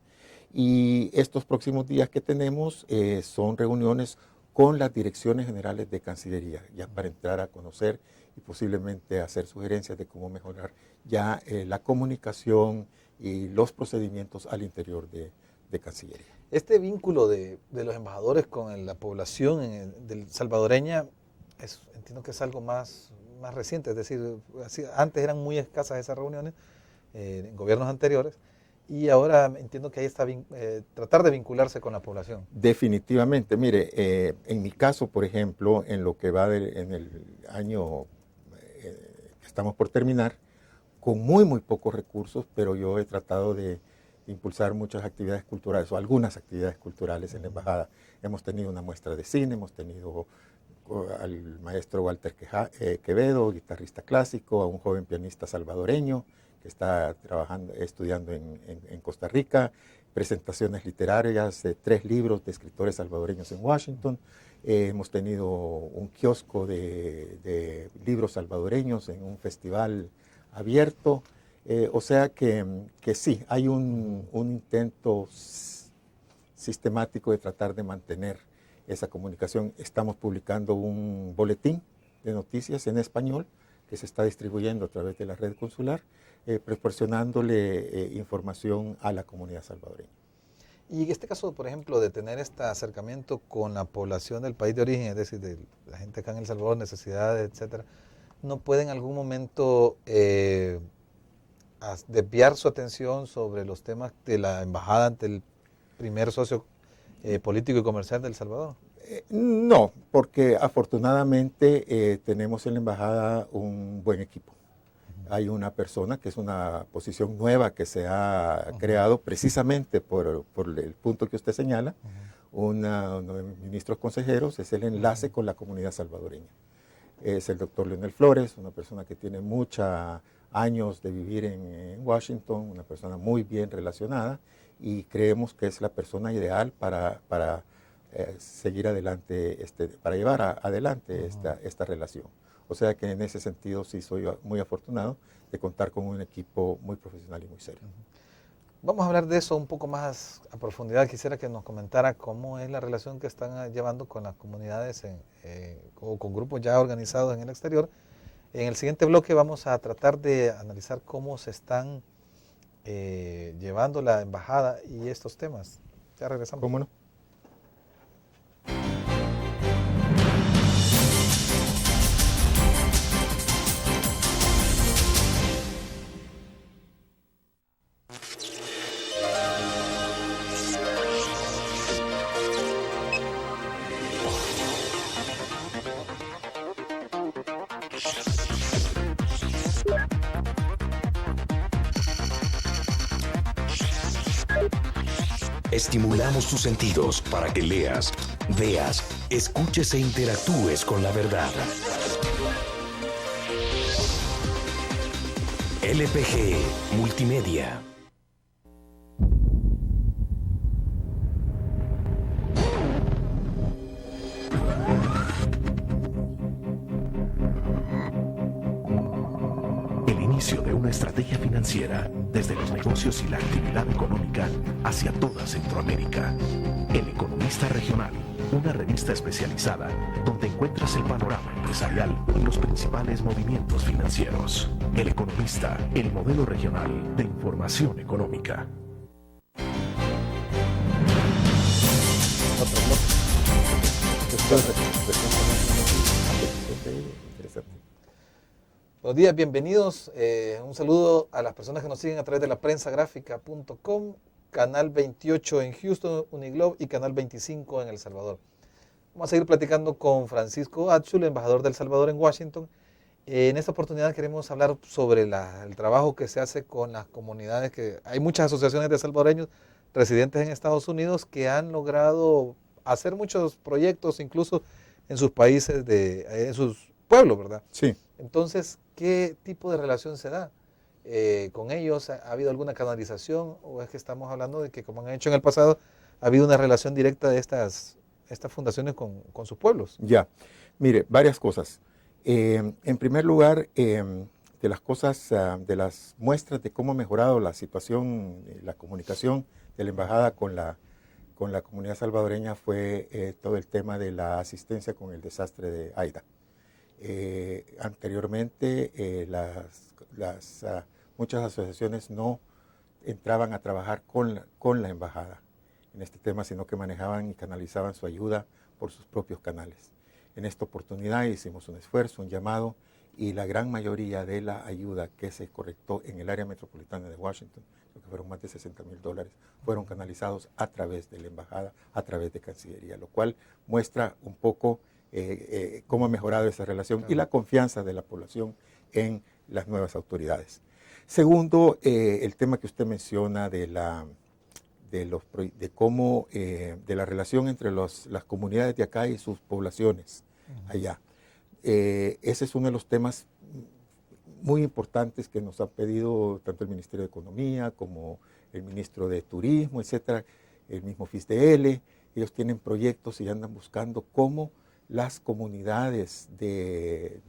Y estos próximos días que tenemos son reuniones con las direcciones generales de Cancillería, ya para entrar a conocer y posiblemente hacer sugerencias de cómo mejorar ya la comunicación y los procedimientos al interior de Cancillería. Este vínculo de los embajadores con la población del salvadoreña, entiendo que es algo más reciente, es decir, antes eran muy escasas esas reuniones en gobiernos anteriores, y ahora entiendo que ahí está tratar de vincularse con la población. Definitivamente, mire, en mi caso, por ejemplo, en lo que va en el año que estamos por terminar, con muy pocos recursos, pero yo he tratado de impulsar muchas actividades culturales, o algunas actividades culturales en la embajada. Hemos tenido una muestra de cine, hemos tenido al maestro Walter Quevedo, guitarrista clásico, a un joven pianista salvadoreño que está estudiando en Costa Rica, presentaciones literarias de 3 libros de escritores salvadoreños en Washington. Hemos tenido un kiosco de libros salvadoreños en un festival abierto. O sea que sí, hay un intento sistemático de tratar de mantener esa comunicación. Estamos publicando un boletín de noticias en español que se está distribuyendo a través de la red consular, proporcionándole información a la comunidad salvadoreña. Y en este caso, por ejemplo, de tener este acercamiento con la población del país de origen, es decir, de la gente acá en El Salvador, necesidades, etcétera, ¿no puede en algún momento desviar su atención sobre los temas de la embajada ante el primer socio político y comercial de El Salvador? No, porque afortunadamente tenemos en la embajada un buen equipo. Hay una persona que es una posición nueva que se ha creado precisamente por el punto que usted señala, uno de mis ministros consejeros, es el enlace con la comunidad salvadoreña. Es el doctor Leonel Flores, una persona que tiene muchos años de vivir en Washington, una persona muy bien relacionada, y creemos que es la persona ideal para seguir adelante, para llevar adelante esta relación. O sea que en ese sentido sí soy muy afortunado de contar con un equipo muy profesional y muy serio. Vamos a hablar de eso un poco más a profundidad. Quisiera que nos comentara cómo es la relación que están llevando con las comunidades o con grupos ya organizados en el exterior. En el siguiente bloque vamos a tratar de analizar cómo se están llevando la embajada y estos temas. Ya regresamos. ¿Cómo no? Estimulamos tus sentidos para que leas, veas, escuches e interactúes con la verdad. LPG Multimedia. El inicio de una estrategia financiera desde los negocios y la actividad económica hacia toda Centroamérica. El Economista Regional, una revista especializada donde encuentras el panorama empresarial y los principales movimientos financieros. El Economista, el modelo regional de información económica. Buenos días, bienvenidos. Un saludo a las personas que nos siguen a través de la prensagráfica.com, canal 28 en Houston, Uniglobe, y canal 25 en El Salvador. Vamos a seguir platicando con Francisco Atsul, embajador de El Salvador en Washington. En esta oportunidad queremos hablar sobre el trabajo que se hace con las comunidades, que hay muchas asociaciones de salvadoreños residentes en Estados Unidos que han logrado hacer muchos proyectos, incluso en sus países, en sus pueblos, ¿verdad? Sí. Entonces, ¿qué tipo de relación se da con ellos? ¿Ha habido alguna canalización o es que estamos hablando de que, como han hecho en el pasado, ha habido una relación directa de estas fundaciones con sus pueblos? Ya, mire, varias cosas. En primer lugar, de las cosas, de las muestras de cómo ha mejorado la situación, la comunicación de la embajada con la comunidad salvadoreña fue todo el tema de la asistencia con el desastre de Aida. Anteriormente muchas asociaciones no entraban a trabajar con la embajada en este tema, sino que manejaban y canalizaban su ayuda por sus propios canales. En esta oportunidad hicimos un esfuerzo, un llamado, y la gran mayoría de la ayuda que se colectó en el área metropolitana de Washington, creo que fueron más de $60,000, fueron canalizados a través de la embajada, a través de Cancillería, lo cual muestra un poco cómo ha mejorado esa relación y la confianza de la población en las nuevas autoridades. Segundo, el tema que usted menciona de la relación entre las comunidades de acá y sus poblaciones allá. Ese es uno de los temas muy importantes que nos ha pedido tanto el Ministerio de Economía como el Ministro de Turismo, etcétera, el mismo FISDL. Ellos tienen proyectos y andan buscando cómo las comunidades de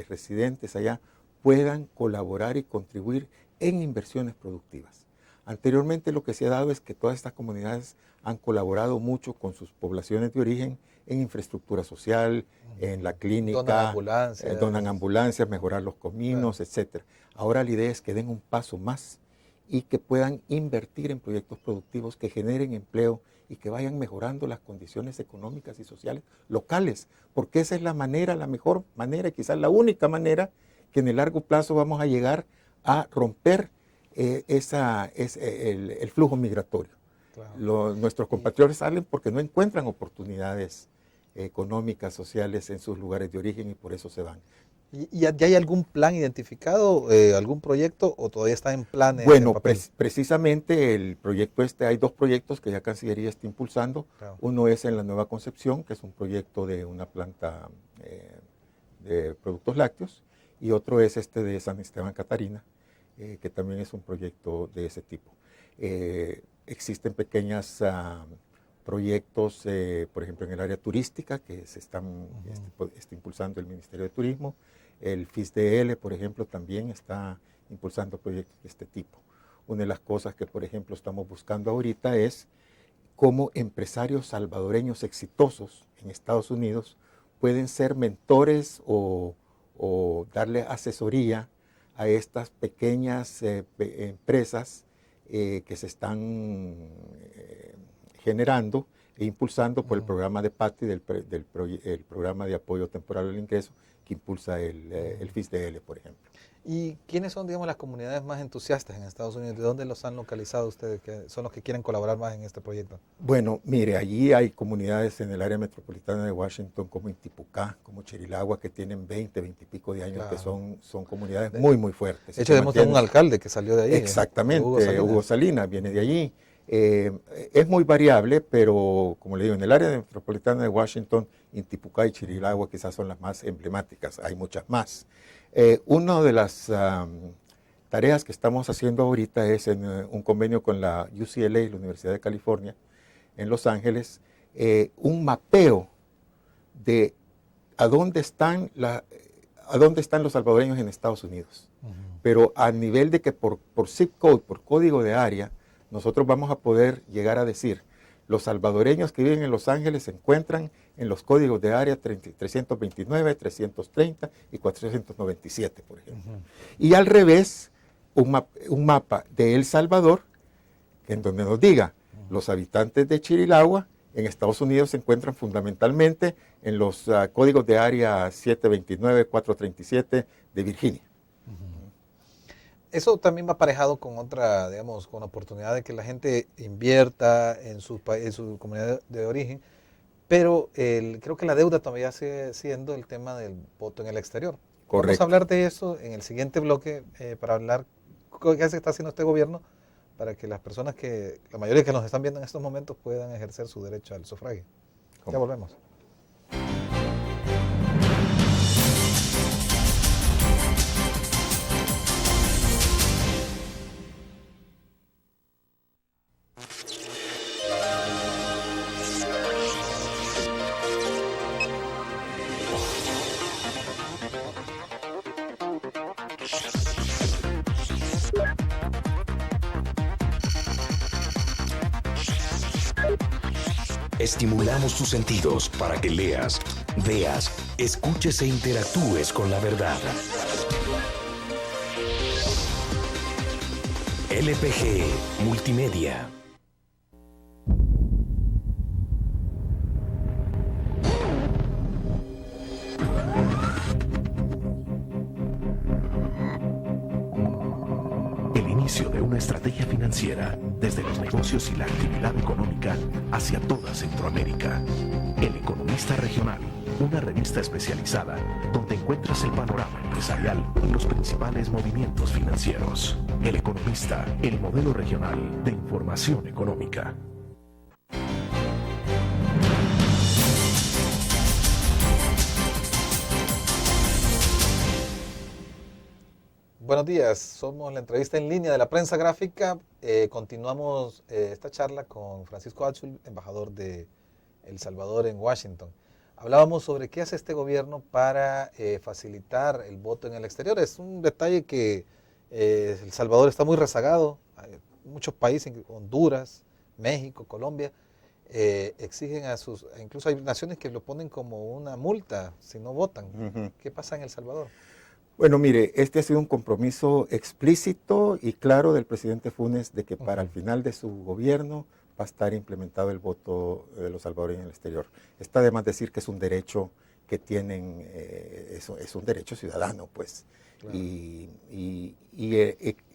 residentes allá puedan colaborar y contribuir en inversiones productivas. Anteriormente lo que se ha dado es que todas estas comunidades han colaborado mucho con sus poblaciones de origen en infraestructura social, en la clínica, donan ambulancias, mejorar los caminos, etc. Ahora la idea es que den un paso más y que puedan invertir en proyectos productivos que generen empleo y que vayan mejorando las condiciones económicas y sociales locales, porque esa es la mejor manera, y quizás la única manera que en el largo plazo vamos a llegar a romper el flujo migratorio. Claro. Nuestros compatriotas salen porque no encuentran oportunidades económicas, sociales en sus lugares de origen, y por eso se van. ¿Y ya hay algún plan identificado, algún proyecto, o todavía está en planes? Bueno, precisamente el proyecto hay dos proyectos que ya Cancillería está impulsando. Claro. Uno es en la Nueva Concepción, que es un proyecto de una planta de productos lácteos, y otro es de San Esteban Catarina, que también es un proyecto de ese tipo. Existen pequeños proyectos, por ejemplo, en el área turística, que se está impulsando el Ministerio de Turismo. El FISDL, por ejemplo, también está impulsando proyectos de este tipo. Una de las cosas que, por ejemplo, estamos buscando ahorita es cómo empresarios salvadoreños exitosos en Estados Unidos pueden ser mentores o darle asesoría a estas pequeñas empresas que se están generando e impulsando por el programa de PATI, el programa de apoyo temporal al ingreso, que impulsa el FISDL, por ejemplo. ¿Y quiénes son, digamos, las comunidades más entusiastas en Estados Unidos? ¿De dónde los han localizado ustedes, que son los que quieren colaborar más en este proyecto? Bueno, mire, allí hay comunidades en el área metropolitana de Washington, como Intipucá, como Chirilagua, que tienen 20 y pico de años, claro, que son comunidades muy, muy fuertes. De hecho, tenemos un alcalde que salió de ahí. Exactamente, Hugo Salinas viene de allí. Es muy variable, pero como le digo, en el área metropolitana de Washington, Intipucá y Chirilagua quizás son las más emblemáticas, hay muchas más. Una de las tareas que estamos haciendo ahorita es en un convenio con la UCLA, la Universidad de California, en Los Ángeles, un mapeo de a dónde están los salvadoreños en Estados Unidos. Pero a nivel de que por zip code, por código de área, nosotros vamos a poder llegar a decir, los salvadoreños que viven en Los Ángeles se encuentran en los códigos de área 329, 330 y 497, por ejemplo. Y al revés, un mapa de El Salvador, en donde nos diga, los habitantes de Chirilagua en Estados Unidos se encuentran fundamentalmente en los códigos de área 729, 437 de Virginia. Eso también va aparejado con otra, digamos, con la oportunidad de que la gente invierta en su comunidad de origen, pero creo que la deuda todavía sigue siendo el tema del voto en el exterior. Correcto. Vamos a hablar de eso en el siguiente bloque, para hablar qué se está haciendo este gobierno para que las personas la mayoría que nos están viendo en estos momentos, puedan ejercer su derecho al sufragio. Ya volvemos. Estimulamos tus sentidos para que leas, veas, escuches e interactúes con la verdad. LPG Multimedia. El inicio de una estrategia financiera desde los negocios y la actividad económica hacia toda Centroamérica. El Economista Regional, una revista especializada donde encuentras el panorama empresarial y los principales movimientos financieros. El Economista, el modelo regional de información económica. Buenos días, somos la entrevista en línea de la prensa gráfica. Continuamos esta charla con Francisco Áchul, embajador de El Salvador en Washington. Hablábamos sobre qué hace este gobierno para facilitar el voto en el exterior. Es un detalle que El Salvador está muy rezagado. Hay muchos países, Honduras, México, Colombia, exigen incluso hay naciones que lo ponen como una multa si no votan. ¿Qué pasa en El Salvador? Bueno, mire, este ha sido un compromiso explícito y claro del presidente Funes de que para el final de su gobierno va a estar implementado el voto de los salvadoreños en el exterior. Está de más decir que es un derecho que tienen, es un derecho ciudadano, pues. Claro. Y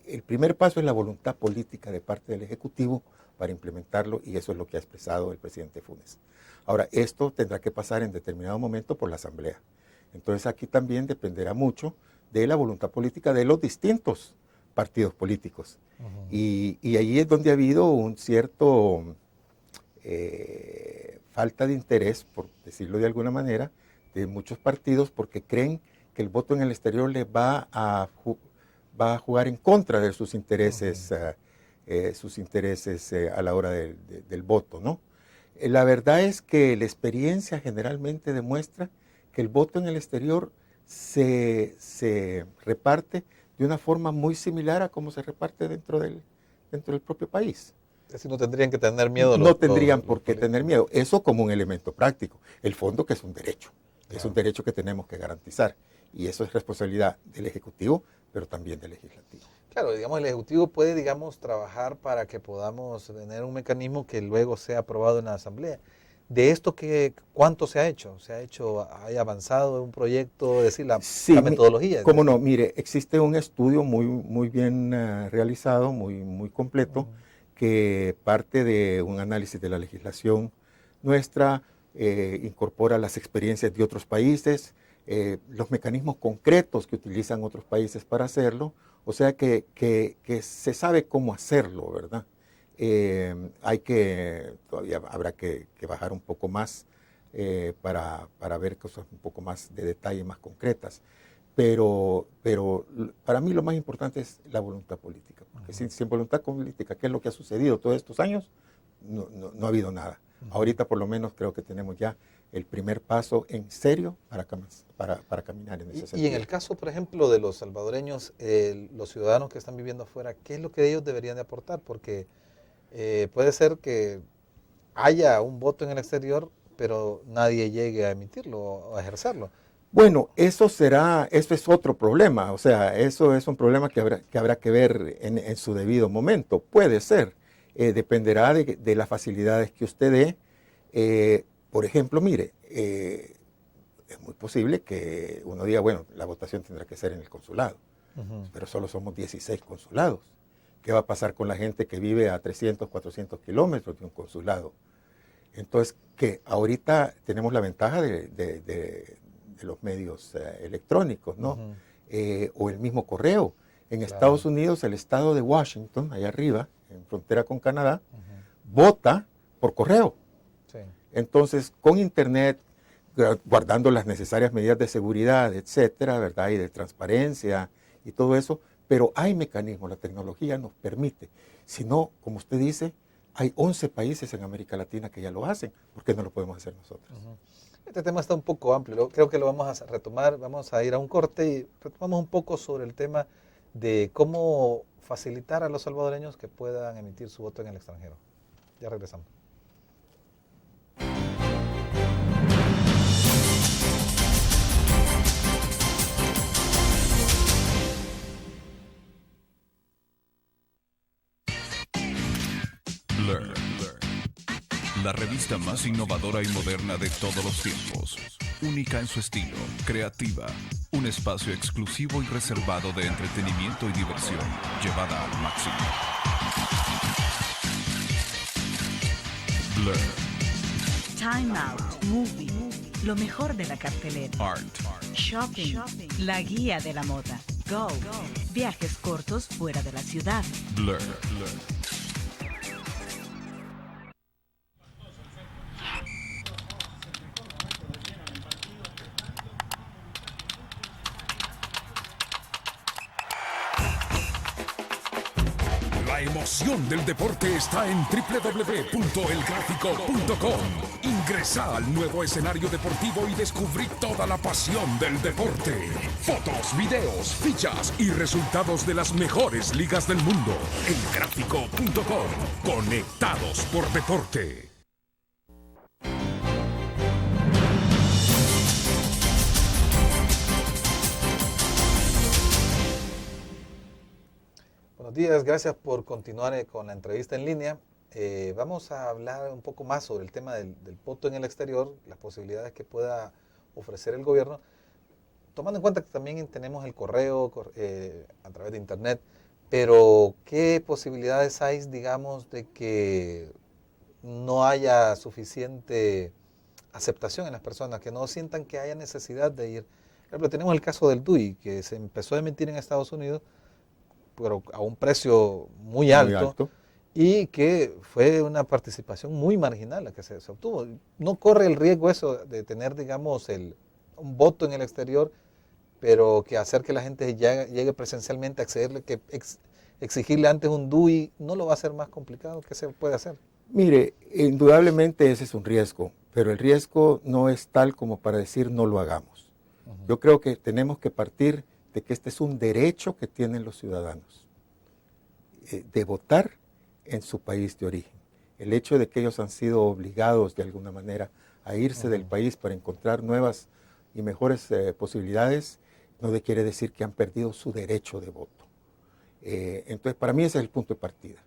el primer paso es la voluntad política de parte del Ejecutivo para implementarlo, y eso es lo que ha expresado el presidente Funes. Ahora, esto tendrá que pasar en determinado momento por la Asamblea. Entonces aquí también dependerá mucho de la voluntad política de los distintos partidos políticos. Y allí es donde ha habido un cierto falta de interés, por decirlo de alguna manera, de muchos partidos, porque creen que el voto en el exterior les va a jugar en contra de sus intereses, a la hora del voto, ¿no? La verdad es que la experiencia generalmente demuestra que el voto en el exterior se reparte de una forma muy similar a cómo se reparte dentro del propio país. Es decir, no tendrían que tener miedo. No tendrían por qué tener miedo. Eso como un elemento práctico. El fondo, que es un derecho. Claro. Es un derecho que tenemos que garantizar. Y eso es responsabilidad del Ejecutivo, pero también del Legislativo. Claro, digamos, el Ejecutivo puede, digamos, trabajar para que podamos tener un mecanismo que luego sea aprobado en la Asamblea. De esto, ¿cuánto se ha hecho? ¿Se ha hecho, hay avanzado un proyecto, es decir, la metodología? Cómo no, mire, existe un estudio muy bien realizado, muy completo, que parte de un análisis de la legislación nuestra, incorpora las experiencias de otros países, los mecanismos concretos que utilizan otros países para hacerlo, o sea que se sabe cómo hacerlo, ¿verdad? Todavía habrá que bajar un poco más para ver cosas un poco más de detalle, más concretas. Pero para mí lo más importante es la voluntad política, porque sin voluntad política, ¿qué es lo que ha sucedido todos estos años? No ha habido nada. Ahorita por lo menos creo que tenemos ya el primer paso en serio para caminar en ese sentido. Y en el caso, por ejemplo, de los salvadoreños, los ciudadanos que están viviendo afuera, ¿qué es lo que ellos deberían de aportar? Porque puede ser que haya un voto en el exterior, pero nadie llegue a emitirlo o a ejercerlo. Bueno, eso es otro problema, o sea, eso es un problema que habrá que ver en su debido momento. Puede ser, dependerá de las facilidades que usted dé. Por ejemplo, mire, es muy posible que uno diga, bueno, la votación tendrá que ser en el consulado, pero solo somos 16 consulados. ¿Qué va a pasar con la gente que vive a 300, 400 kilómetros de un consulado? Entonces, que ahorita tenemos la ventaja de los medios electrónicos, ¿no? O el mismo correo. En Estados Unidos, el estado de Washington, allá arriba, en frontera con Canadá, vota por correo. Sí. Entonces, con internet, guardando las necesarias medidas de seguridad, etcétera, ¿verdad? Y de transparencia y todo eso, pero hay mecanismos, la tecnología nos permite. Si no, como usted dice, hay 11 países en América Latina que ya lo hacen. ¿Por qué no lo podemos hacer nosotros? Este tema está un poco amplio, creo que lo vamos a retomar, vamos a ir a un corte y retomamos un poco sobre el tema de cómo facilitar a los salvadoreños que puedan emitir su voto en el extranjero. Ya regresamos. Blur, la revista más innovadora y moderna de todos los tiempos. Única en su estilo, creativa, un espacio exclusivo y reservado de entretenimiento y diversión, llevada al máximo. Blur. Time Out, Movie, lo mejor de la cartelera. Art. Shopping, la guía de la moda. Go, viajes cortos fuera de la ciudad. Blur. La emoción del deporte está en www.elgráfico.com. Ingresa al nuevo escenario deportivo y descubrí toda la pasión del deporte. Fotos, videos, fichas y resultados de las mejores ligas del mundo. Elgráfico.com. Conectados por deporte. Buenos días, gracias por continuar con la entrevista en línea. Vamos a hablar un poco más sobre el tema del voto en el exterior, las posibilidades que pueda ofrecer el gobierno, tomando en cuenta que también tenemos el correo a través de internet, pero ¿qué posibilidades hay, digamos, de que no haya suficiente aceptación en las personas, que no sientan que haya necesidad de ir? Por ejemplo, tenemos el caso del DUI, que se empezó a emitir en Estados Unidos, pero a un precio muy alto. Y que fue una participación muy marginal la que se obtuvo. No corre el riesgo eso de tener, digamos, un voto en el exterior, pero que hacer que la gente llegue presencialmente a accederle, que exigirle antes un DUI, ¿no lo va a hacer más complicado? ¿Qué se puede hacer? Mire, indudablemente ese es un riesgo, pero el riesgo no es tal como para decir no lo hagamos. Yo creo que tenemos que partir de que este es un derecho que tienen los ciudadanos, de votar en su país de origen. El hecho de que ellos han sido obligados de alguna manera a irse del país para encontrar nuevas y mejores posibilidades, no quiere decir que han perdido su derecho de voto. Entonces, para mí ese es el punto de partida.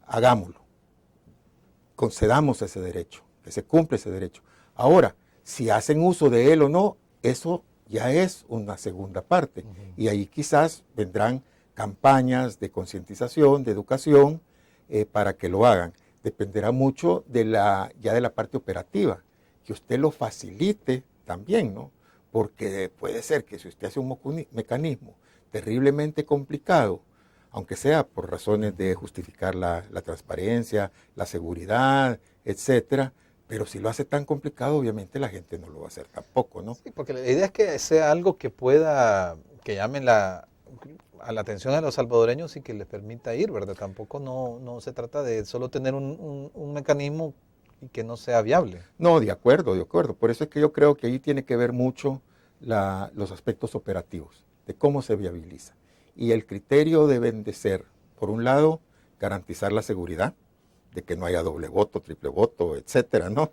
Hagámoslo. Concedamos ese derecho, que se cumpla ese derecho. Ahora, si hacen uso de él o no, eso ya es una segunda parte. Y ahí quizás vendrán campañas de concientización, de educación, para que lo hagan. Dependerá mucho de la parte operativa, que usted lo facilite también, ¿no? Porque puede ser que si usted hace un mecanismo terriblemente complicado, aunque sea por razones de justificar la transparencia, la seguridad, etcétera, pero si lo hace tan complicado, obviamente la gente no lo va a hacer tampoco, ¿no? Sí, porque la idea es que sea algo que llame a la atención de los salvadoreños y que les permita ir, ¿verdad? Tampoco no se trata de solo tener un mecanismo y que no sea viable. No, de acuerdo. Por eso es que yo creo que ahí tiene que ver mucho los aspectos operativos, de cómo se viabiliza. Y el criterio deben de ser, por un lado, garantizar la seguridad, de que no haya doble voto, triple voto, etcétera, ¿no?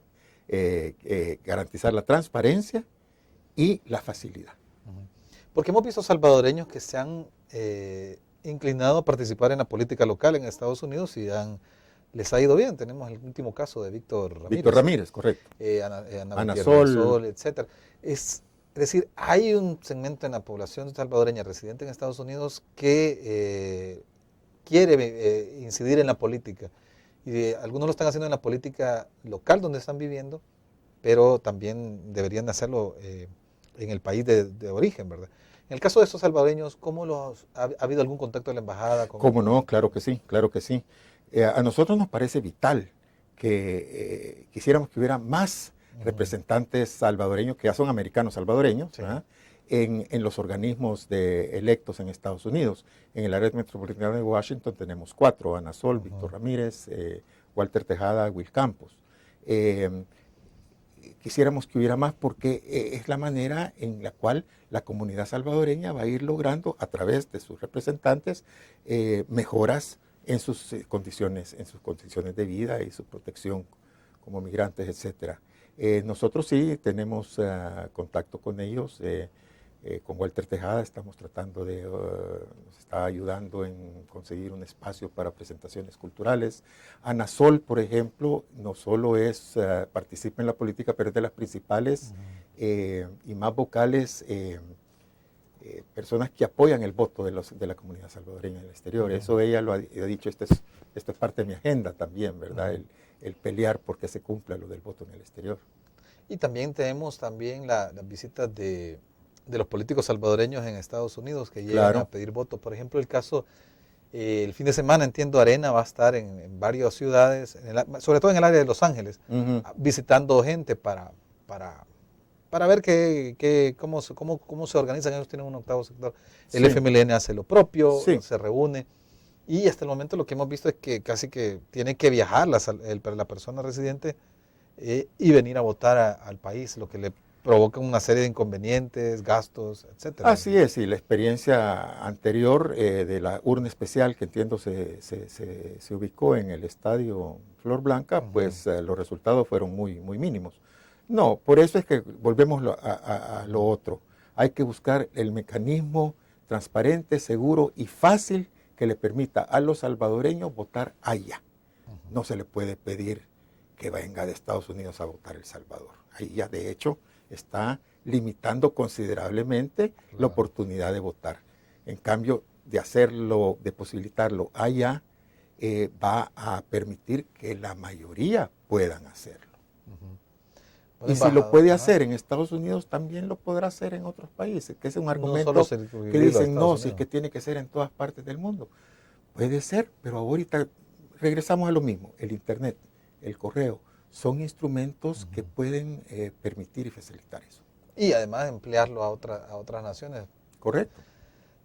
Garantizar la transparencia y la facilidad. Porque hemos visto salvadoreños que se han inclinado a participar en la política local en Estados Unidos y les ha ido bien. Tenemos el último caso de Víctor Ramírez. Víctor Ramírez, correcto. Ana Sol, etcétera. Es decir, hay un segmento en la población salvadoreña residente en Estados Unidos que quiere incidir en la política. Y algunos lo están haciendo en la política local donde están viviendo, pero también deberían hacerlo en el país de origen, ¿verdad? En el caso de estos salvadoreños, ¿ha habido algún contacto de la embajada? ¿Cómo no? Claro que sí, claro que sí. A nosotros nos parece vital que quisiéramos que hubiera más representantes salvadoreños, que ya son americanos salvadoreños, sí, en los organismos electos en Estados Unidos. En el área metropolitana de Washington tenemos 4, Ana Sol, Víctor Ramírez, Walter Tejada, Will Campos. Quisiéramos que hubiera más porque es la manera en la cual la comunidad salvadoreña va a ir logrando a través de sus representantes mejoras en sus condiciones de vida y su protección como migrantes, etcétera. Nosotros sí tenemos contacto con ellos, con Walter Tejada estamos tratando nos está ayudando en conseguir un espacio para presentaciones culturales. Ana Sol, por ejemplo, no solo participa en la política, pero es de las principales y más vocales personas que apoyan el voto de la comunidad salvadoreña en el exterior. Eso ella lo ha dicho, esto es parte de mi agenda también, ¿verdad? El pelear porque se cumpla lo del voto en el exterior. Y también tenemos las visitas de los políticos salvadoreños en Estados Unidos que llegan a pedir voto. Por ejemplo, el caso, el fin de semana, entiendo, Arena va a estar en varias ciudades, sobre todo en el área de Los Ángeles, visitando gente para ver cómo se organizan. Ellos tienen un octavo sector. El FMLN hace lo propio, se reúne. Y hasta el momento lo que hemos visto es que casi que tiene que viajar la persona residente y venir a votar al país, lo que le provoca una serie de inconvenientes, gastos, etcétera. Así es, y la experiencia anterior de la urna especial, que entiendo se ubicó en el estadio Flor Blanca, pues los resultados fueron muy, muy mínimos. No, por eso es que volvemos a lo otro. Hay que buscar el mecanismo transparente, seguro y fácil que le permita a los salvadoreños votar allá. No se le puede pedir que venga de Estados Unidos a votar El Salvador. Ahí ya de hecho está limitando considerablemente la oportunidad de votar. En cambio, de hacerlo, de posibilitarlo allá, va a permitir que la mayoría puedan hacerlo. Bueno, y si lo puede hacer en Estados Unidos, también lo podrá hacer en otros países, que es un argumento que dicen, no, si es que tiene que ser en todas partes del mundo. Puede ser, pero ahorita regresamos a lo mismo. El Internet, el correo, son instrumentos que pueden permitir y facilitar eso. Y además emplearlo a otras naciones. Correcto.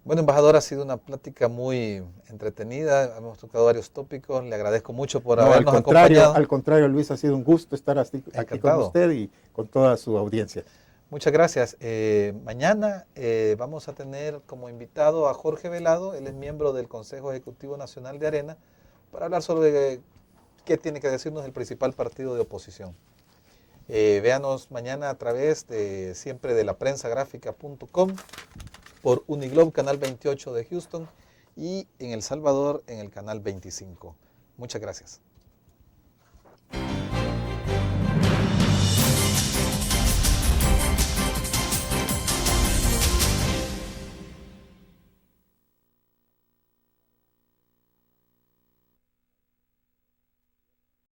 Bueno, embajador, ha sido una plática muy entretenida, hemos tocado varios tópicos, le agradezco mucho por habernos acompañado. Al contrario, Luis, ha sido un gusto estar aquí con usted y con toda su audiencia. Muchas gracias. Mañana vamos a tener como invitado a Jorge Velado, él es miembro del Consejo Ejecutivo Nacional de Arena, para hablar sobre qué tiene que decirnos el principal partido de oposición. Véanos mañana a través de siempre de laprensagráfica.com, por Uniglobe Canal 28 de Houston y en El Salvador en el Canal 25. Muchas gracias.